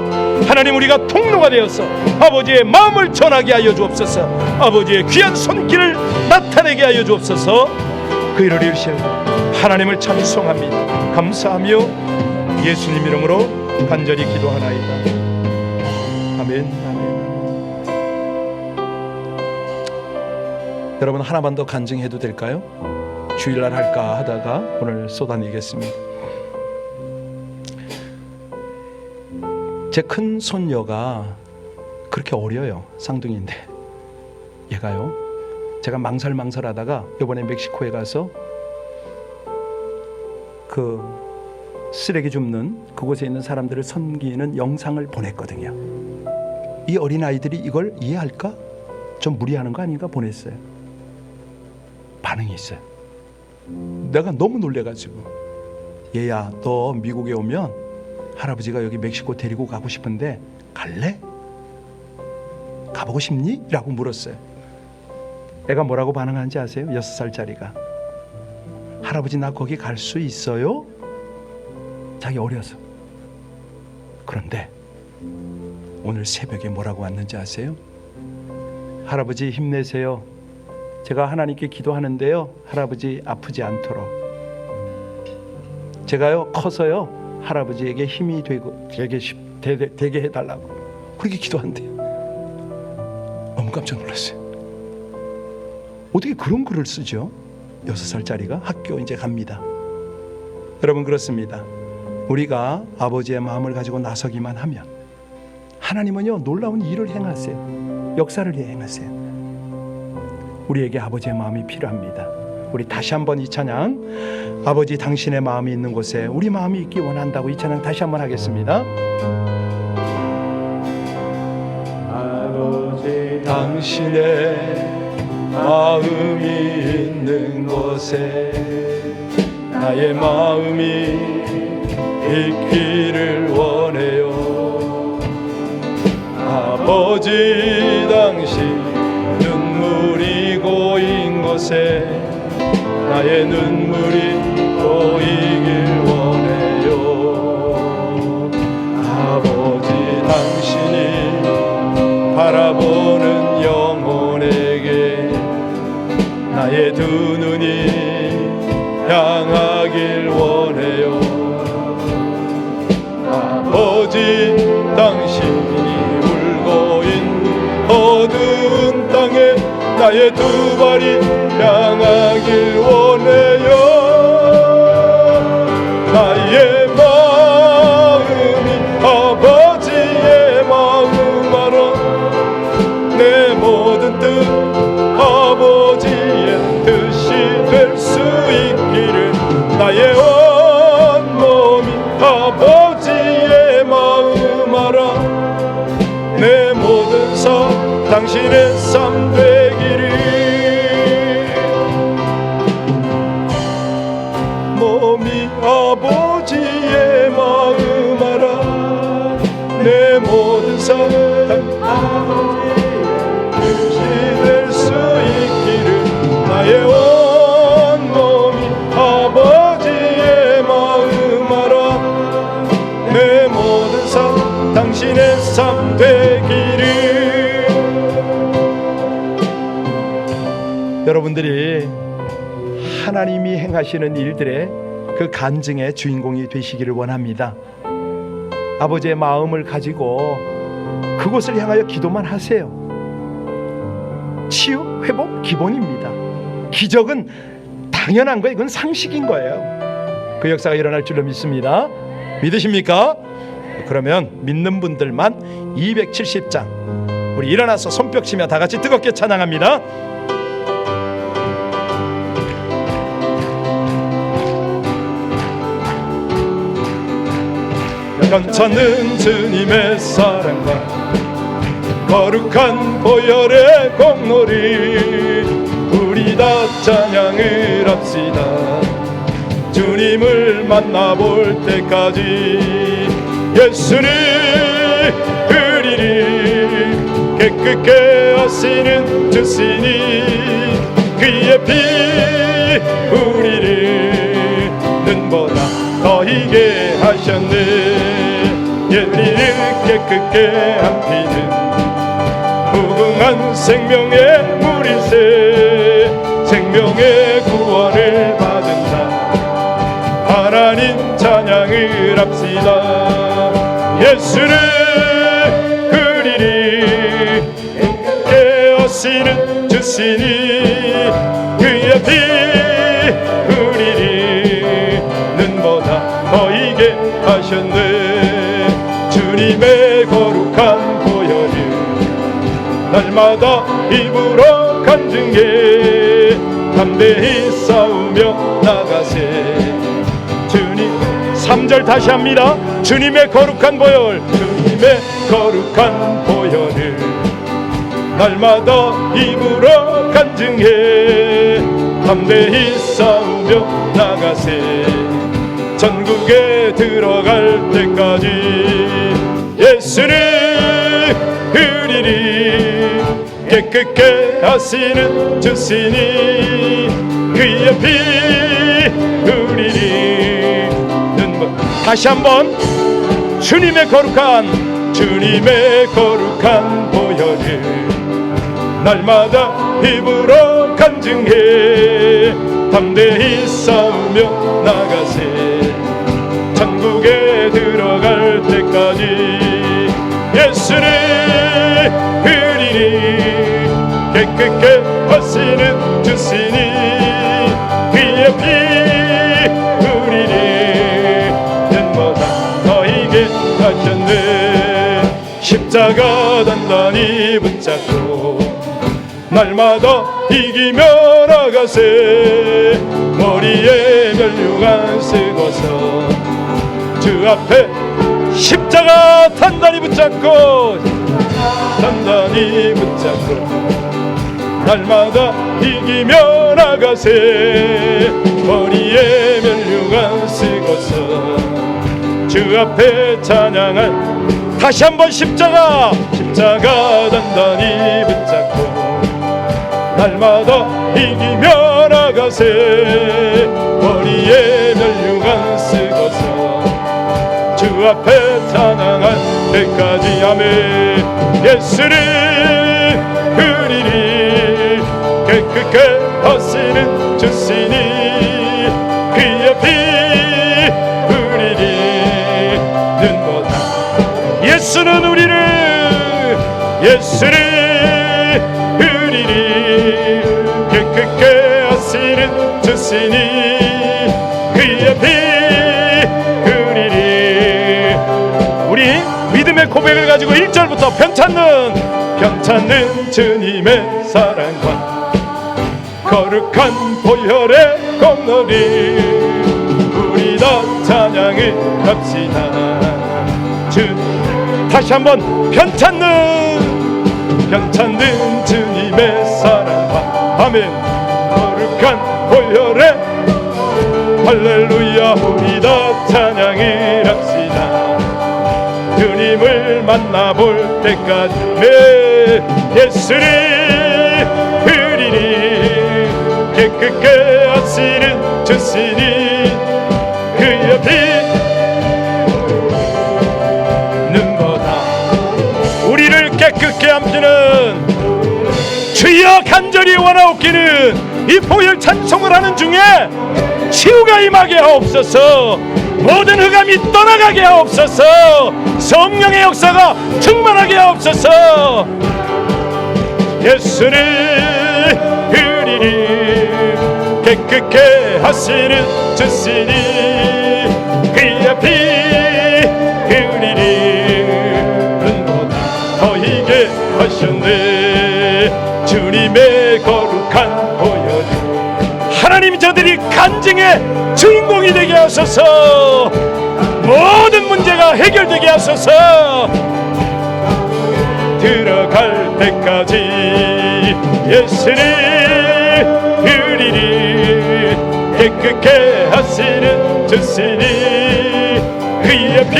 Speaker 1: 하나님, 우리가 통로가 되어서 아버지의 마음을 전하게 하여 주옵소서. 아버지의 귀한 손길을 나타내게 하여 주옵소서. 그 일을 이루실 하나님을 찬송합니다. 감사하며 예수님 이름으로 간절히 기도하나이다. 아멘. 아멘. 여러분, 하나만 더 간증해도 될까요? 주일날 할까 하다가 오늘 쏟아내겠습니다. 제 큰 손녀가 그렇게 어려요. 쌍둥이인데 얘가요, 제가 망설하다가 이번에 멕시코에 가서 그 쓰레기 줍는 그곳에 있는 사람들을 섬기는 영상을 보냈거든요. 이 어린아이들이 이걸 이해할까? 좀 무리하는 거 아닌가 보냈어요. 반응이 있어요. 내가 너무 놀래가지고, 얘야, 너 미국에 오면 할아버지가 여기 멕시코 데리고 가고 싶은데 갈래? 가보고 싶니? 라고 물었어요. 애가 뭐라고 반응하는지 아세요? 6살짜리가 할아버지, 나 거기 갈 수 있어요? 자기 어려서. 그런데 오늘 새벽에 뭐라고 왔는지 아세요? 할아버지 힘내세요. 제가 하나님께 기도하는데요, 할아버지 아프지 않도록 제가요 커서요 할아버지에게 힘이 되고 되게 해달라고 그렇게 기도한대요. 너무 깜짝 놀랐어요. 어떻게 그런 글을 쓰죠? 6살짜리가 학교 이제 갑니다. 여러분, 그렇습니다. 우리가 아버지의 마음을 가지고 나서기만 하면 하나님은요 놀라운 일을 행하세요. 역사를 행하세요. 우리에게 아버지의 마음이 필요합니다. 우리 다시 한번 이 찬양, 아버지 당신의 마음이 있는 곳에 우리 마음이 있기 원한다고, 이 찬양 다시 한번 하겠습니다. 아버지 당신의 마음이 있는 곳에 나의 마음이 있기를 원해요. 아버지 당신 눈물이 고인 곳에 나의 눈물이 고이길 원해요. 아버지 당신이 바라보는 영혼에게 나의 두 눈이 향하길 원해요. 아버지 당신이 울고 있는 어두운 땅에 나의 두 발이 향하길 원해요. 나의 마음이 아버지의 마음 알아. 내 모든 뜻 아버지의 뜻이 될 수 있기를. 나의 온몸이 아버지의 마음 알아. 내 모든 삶 당신의 삶 되기를. 되기를. 여러분들이 하나님이 행하시는 일들의 그 간증의 주인공이 되시기를 원합니다. 아버지의 마음을 가지고 그곳을 향하여 기도만 하세요. 치유, 회복 기본입니다. 기적은 당연한 거예요. 이건 상식인 거예요. 그 역사가 일어날 줄로 믿습니다. 믿으십니까? 그러면 믿는 분들만 270장 우리 일어나서 손뼉 치며 다 같이 뜨겁게 찬양합니다. 괜찮은 주님의 사랑과 거룩한 보혈의 공로를 우리 다 찬양을 합시다. 주님을 만나볼 때까지 예수를 그리를 깨끗게 하시는 주시니 그의 피 우리를 눈보다 더 희게 하셨네. 우리를 깨끗게 한 피는 무궁한 생명의 물이세. 생명의 구원을 받은다. 하나님 찬양을 합시다. 예수를 그리리 깨끗게 하시는 주시니 그의 피 우리를 눈보다 더 희게 하셨네. 주님의 거룩한 보혈을 날마다 입으로 간증해 담대히 싸우며 나가세. 주님 3절 다시 합니다. 주님의 거룩한 보혈, 주님의 거룩한 보혈을 날마다 입으로 간증해 담대히 싸우며 나가세. 전국에 들어갈 때까지 예수를 그리리 깨끗게 하시는 주시니 그의 피 우리를 눈물. 다시 한번 주님의 거룩한 보혈을 날마다 입으로 간증해 담대히 싸우며 나가세. 천국에 들어갈 때까지 예수를 그리리 깨끗게 하시는 주시니 그의 피 우리를 눈보다 더 희게 하셨네. 십자가 단단히 붙잡고 날마다 이기며 나가세. 머리에 면류관 쓰고서 주 앞에 십자가 단단히 붙잡고 날마다 이기며 나가세. 머리에 면류관 쓰고서 주 앞에 찬양한 다시 한번 십자가 단단히 붙잡고 날마다 이기며 나가세. 머리에 면류관 쓰고서 주 앞에 찬양할 때까지 아멘. 예수를 그리리 깨끗게 하시는 주시니 그의 피 우리를 눈보다 예수를 그리리 깨끗게 하시는 주시니 그의 피 우리를. 우리 믿음의 고백을 가지고 1절부터 편찮는 주님의 사랑과 거룩한 보혈의 공로를 우리 다 찬양을 합시다. 다시 한번 편찮는 주님의 사랑과 아멘. 거룩한 보혈의 할렐루야 우리 다 찬양을 합시다. 주님을 만나볼 때까지 네 예수를 그리리 깨끗게 하시는 주시니 그의 피 눈보다 간절히 원하옵기는 이 보혈 찬송을 하는 중에 치유가 임하게 하옵소서. 모든 흑암이 떠나가게 하옵소서. 성령의 역사가 충만하게 하옵소서. 예수를 그리니 깨끗게 하시는 주시니 그의 피 그리니 눈보다 더 희게 하셨네. 주님의 거룩한 보혈 하나님 저들이 간증의 주인공이 되게 하소서. 모든 문제가 해결되게 하소서. 들어갈 때까지 예수를 그리니 깨끗게 하시는 주시니 그의 피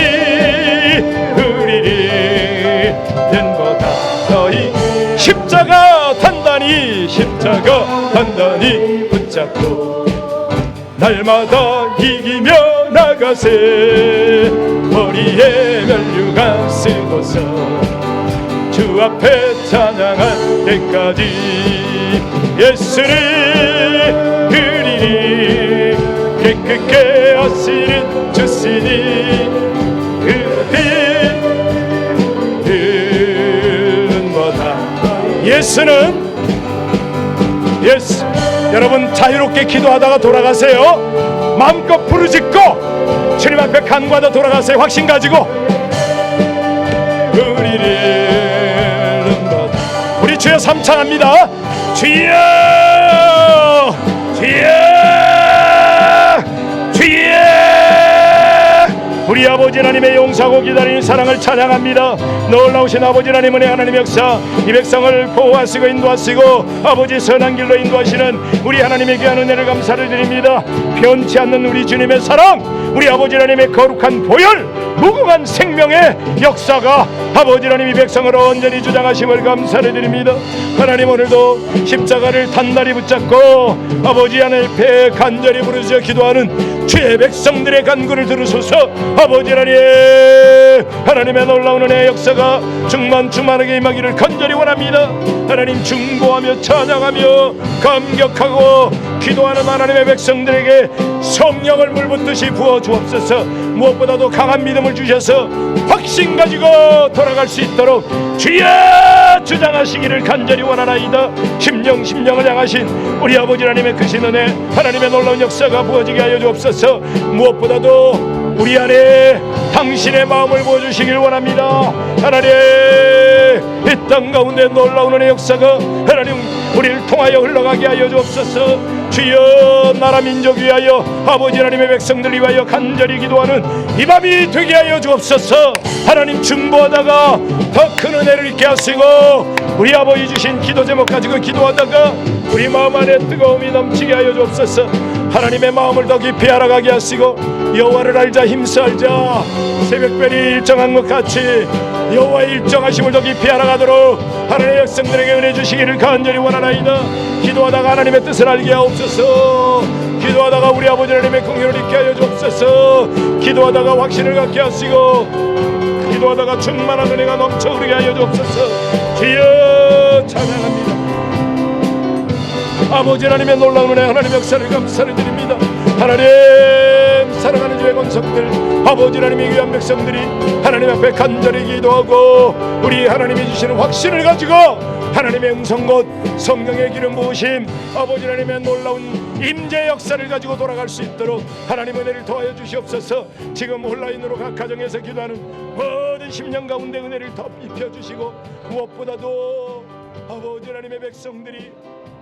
Speaker 1: 흐리니 눈보다 더히 십자가 단단히 붙잡고 날마다 이기며 나가세. 머리에 면류관 쓰고서 주 앞에 찬양할 때까지 예수를 그리니 깨끗게 하시는 주시니 그들보다 예수는 예수. 여러분 자유롭게 기도하다가 돌아가세요. 마음껏 부르짖고 주님 앞에 간구하다 돌아가세요. 확신 가지고. 우리 주여 삼창합니다. 주여 주여 주여. 우리 아버지 하나님의 용서하고 기다리는 사랑을 찬양합니다. 놀라우신 아버지 하나님 은혜 하나님 역사 이 백성을 보호하시고 인도하시고 아버지 선한 길로 인도하시는 우리 하나님의 귀한 은혜를 감사를 드립니다. 변치 않는 우리 주님의 사랑, 우리 아버지 하나님의 거룩한 보혈, 무궁한 생명의 역사가 아버지 하나님 이 백성을 온전히 주장하심을 감사를 드립니다. 하나님 오늘도 십자가를 단단히 붙잡고 아버지 하나님 앞에 간절히 부르짖어 기도하는 주의 백성들의 간구를 들으소서. 아버지 하나님의 놀라운 은혜의 역사가 충만하게 임하기를 간절히 원합니다. 하나님 중보하며 찬양하며 감격하고 기도하는 하나님의 백성들에게 성령을 물붓듯이 부어주옵소서. 무엇보다도 강한 믿음을 주셔서 확신 가지고 돌아갈 수 있도록 주여 주장하시기를 간절히 원하나이다. 심령을 향하신 우리 아버지 하나님의 크신 은혜 하나님의 놀라운 역사가 부어지게 하여 주옵소서. 무엇보다도 우리 안에 당신의 마음을 보여주시길 원합니다. 하나님 이 땅 가운데 놀라운 은혜 역사가 하나님 우리를 통하여 흘러가게 하여 주옵소서. 주여 나라 민족 위하여 아버지 하나님의 백성들 위하여 간절히 기도하는 이 밤이 되게 하여 주옵소서. 하나님 중보하다가 더 큰 은혜를 있게 하시고 우리 아버지 주신 기도 제목 가지고 기도하다가 우리 마음 안에 뜨거움이 넘치게 하여 주옵소서. 하나님의 마음을 더 깊이 알아가게 하시고 여호와를 알자 힘써 알자 새벽별이 일정한 것 같이 여호와의 일정하심을 더 깊이 알아가도록 하나님의 백성들에게 은혜 주시기를 간절히 원하나이다. 기도하다가 하나님의 뜻을 알게 하옵소서. 기도하다가 우리 아버지 하나님의 긍휼을 있게 하여 주옵소서. 기도하다가 확신을 갖게 하시고 기도하다가 충만한 은혜가 넘쳐 흐르게 하여 주옵소서. 주여 찬양합니다. 아버지 하나님의 놀라운 은혜 하나님의 역사를 감사를 드립니다. 하나님 사랑하는 주의 권속들 아버지 하나님의 귀한 백성들이 하나님 앞에 간절히 기도하고 우리 하나님이 주시는 확신을 가지고 하나님의 음성 곧 성령의 기름 부으심 아버지 하나님의 놀라운 임재 역사를 가지고 돌아갈 수 있도록 하나님 은혜를 도와여 주시옵소서. 지금 온라인으로 각 가정에서 기도하는 모든 심령 가운데 은혜를 더 입혀주시고 무엇보다도 아버지 하나님의 백성들이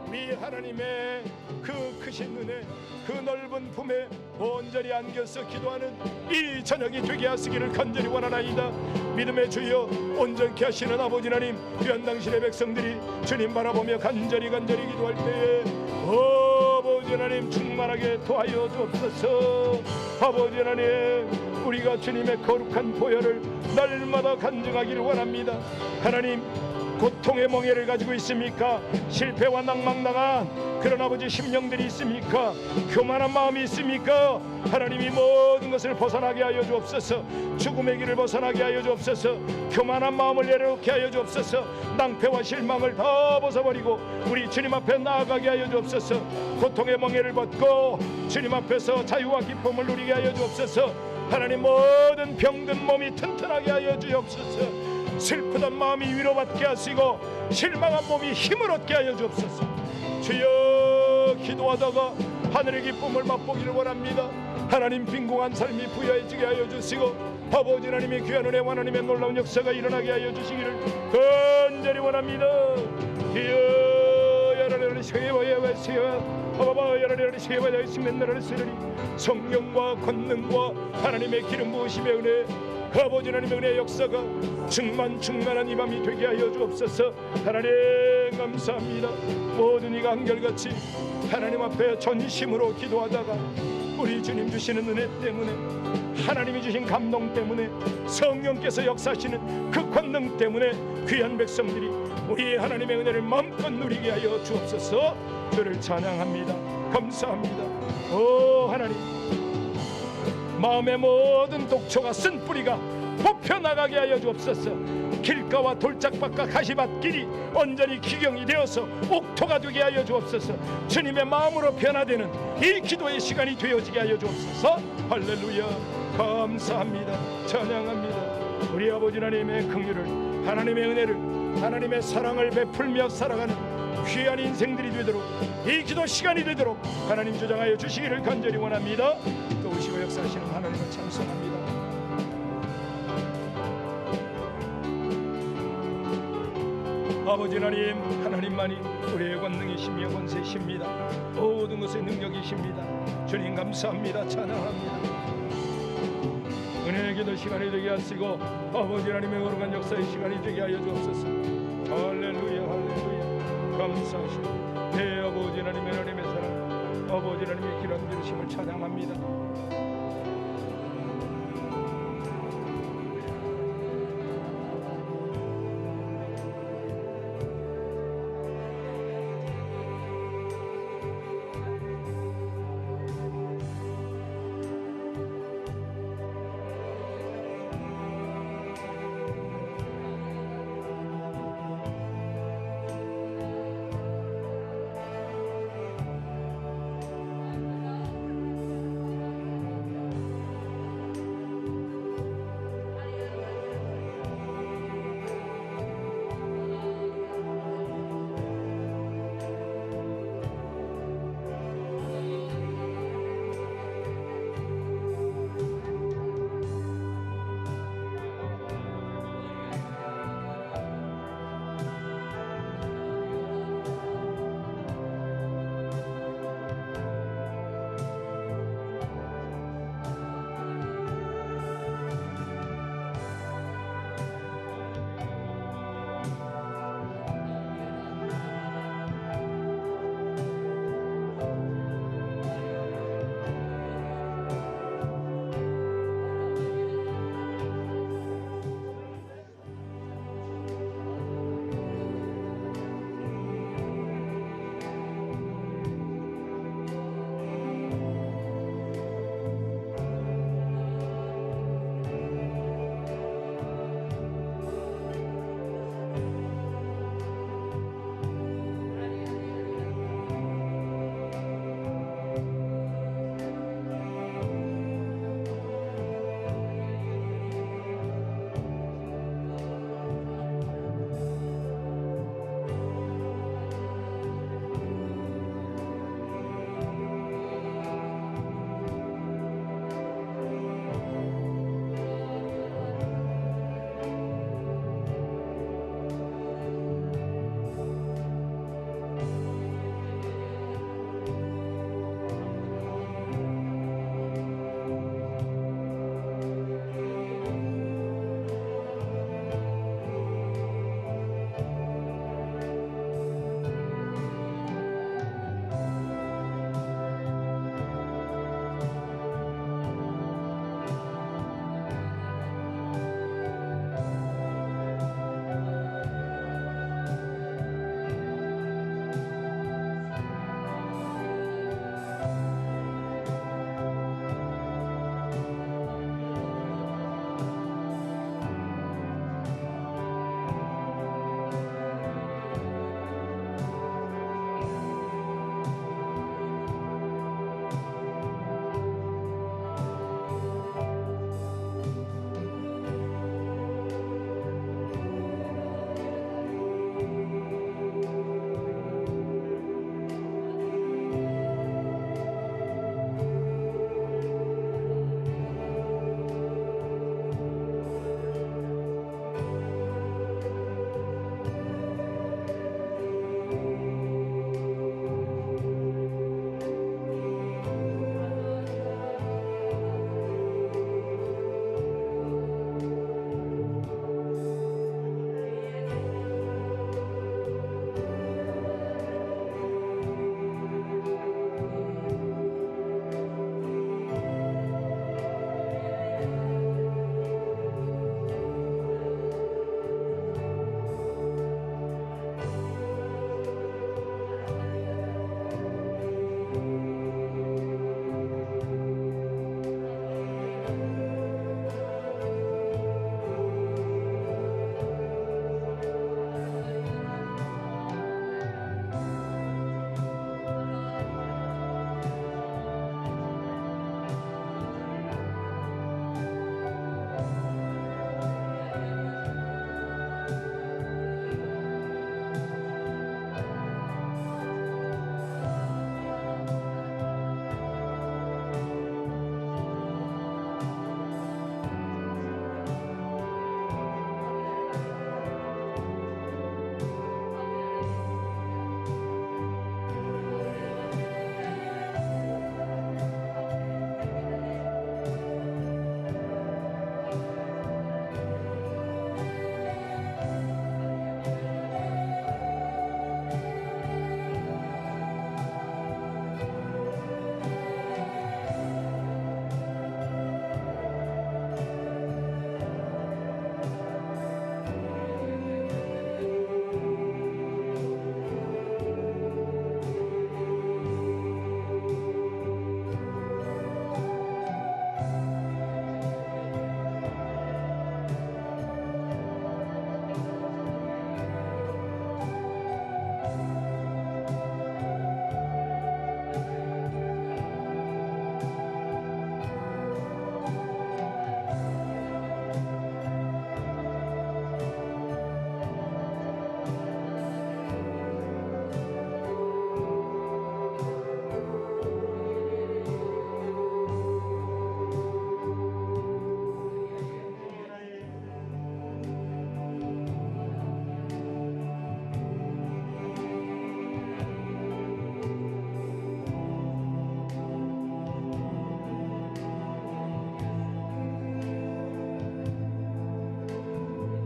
Speaker 1: 우리 하나님의 그 크신 은혜 그 넓은 품에 온전히 안겨서 기도하는 이 저녁이 되게 하시기를 간절히 원하나이다. 믿음의 주여 온전케 하시는 아버지 하나님 귀한 당신의 백성들이 주님 바라보며 간절히 기도할 때에 아버지 하나님 충만하게 도와여 주옵소서. 아버지 하나님 우리가 주님의 거룩한 보혈을 날마다 간증하기를 원합니다. 하나님
Speaker 2: 고통의 멍에를 가지고 있습니까? 실패와 낭망당한 그런 아버지 심령들이 있습니까? 교만한 마음이 있습니까? 하나님이 모든 것을 벗어나게 하여 주옵소서. 죽음의 길을 벗어나게 하여 주옵소서. 교만한 마음을 내려놓게 하여 주옵소서. 낭패와 실망을 다 벗어버리고 우리 주님 앞에 나아가게 하여 주옵소서. 고통의 멍에를 벗고 주님 앞에서 자유와 기쁨을 누리게 하여 주옵소서. 하나님 모든 병든 몸이 튼튼하게 하여 주옵소서. 슬프던 마음이 위로받게 하시고 실망한 몸이 힘을 얻게 하여 주옵소서. 주여, 기도하다가 하늘의 기쁨을 맛보기를 원합니다. 하나님 빈궁한 삶이 부여해지게 하여 주시고 아버지 하나님의 귀한 은혜, 하나님의 놀라운 역사가 일어나게 하여 주시기를 간절히 원합니다. 성령과 권능과 하나님의 기름 부으심의 은혜, 아버지 하나님의 은혜의 역사가 충만한 이 밤이 되게 하여 주옵소서. 하나님 감사합니다. 모든 이가 한결같이 하나님 앞에 전심으로 기도하다가 우리 주님 주시는 은혜 때문에, 하나님이 주신 감동 때문에, 성령께서 역사하시는 그 권능 때문에 귀한 백성들이 우리 하나님의 은혜를 마음껏 누리게 하여 주옵소서. 주를 찬양합니다. 감사합니다. 오 하나님, 마음의 모든 독초가 쓴 뿌리가 뽑혀나가게 하여 주옵소서. 길가와 돌짝밭과 가시밭길이 온전히 기경이 되어서 옥토가 되게 하여 주옵소서. 주님의 마음으로 변화되는 이 기도의 시간이 되어지게 하여 주옵소서. 할렐루야, 감사합니다. 찬양합니다. 우리 아버지 하나님의 긍휼을, 하나님의 은혜를, 하나님의 사랑을 베풀며 살아가는 귀한 인생들이 되도록, 이 기도 시간이 되도록 하나님 주장하여 주시기를 간절히 원합니다. 또 오시고 역사하시는 하나님을 찬송합니다. 아버지 하나님, 하나님만이 우리의 권능이시며 권세이십니다. 모든 것의 능력이십니다. 주님 감사합니다. 찬양합니다. 은혜의 기도 시간이 되게 하시고 아버지 하나님의 거룩한 역사의 시간이 되게 하여 주옵소서. 할렐루야, 할렐루야. 감사하시고 내 아버지 하나님의 사랑, 아버지 하나님의 기름 부으심을 찬양합니다.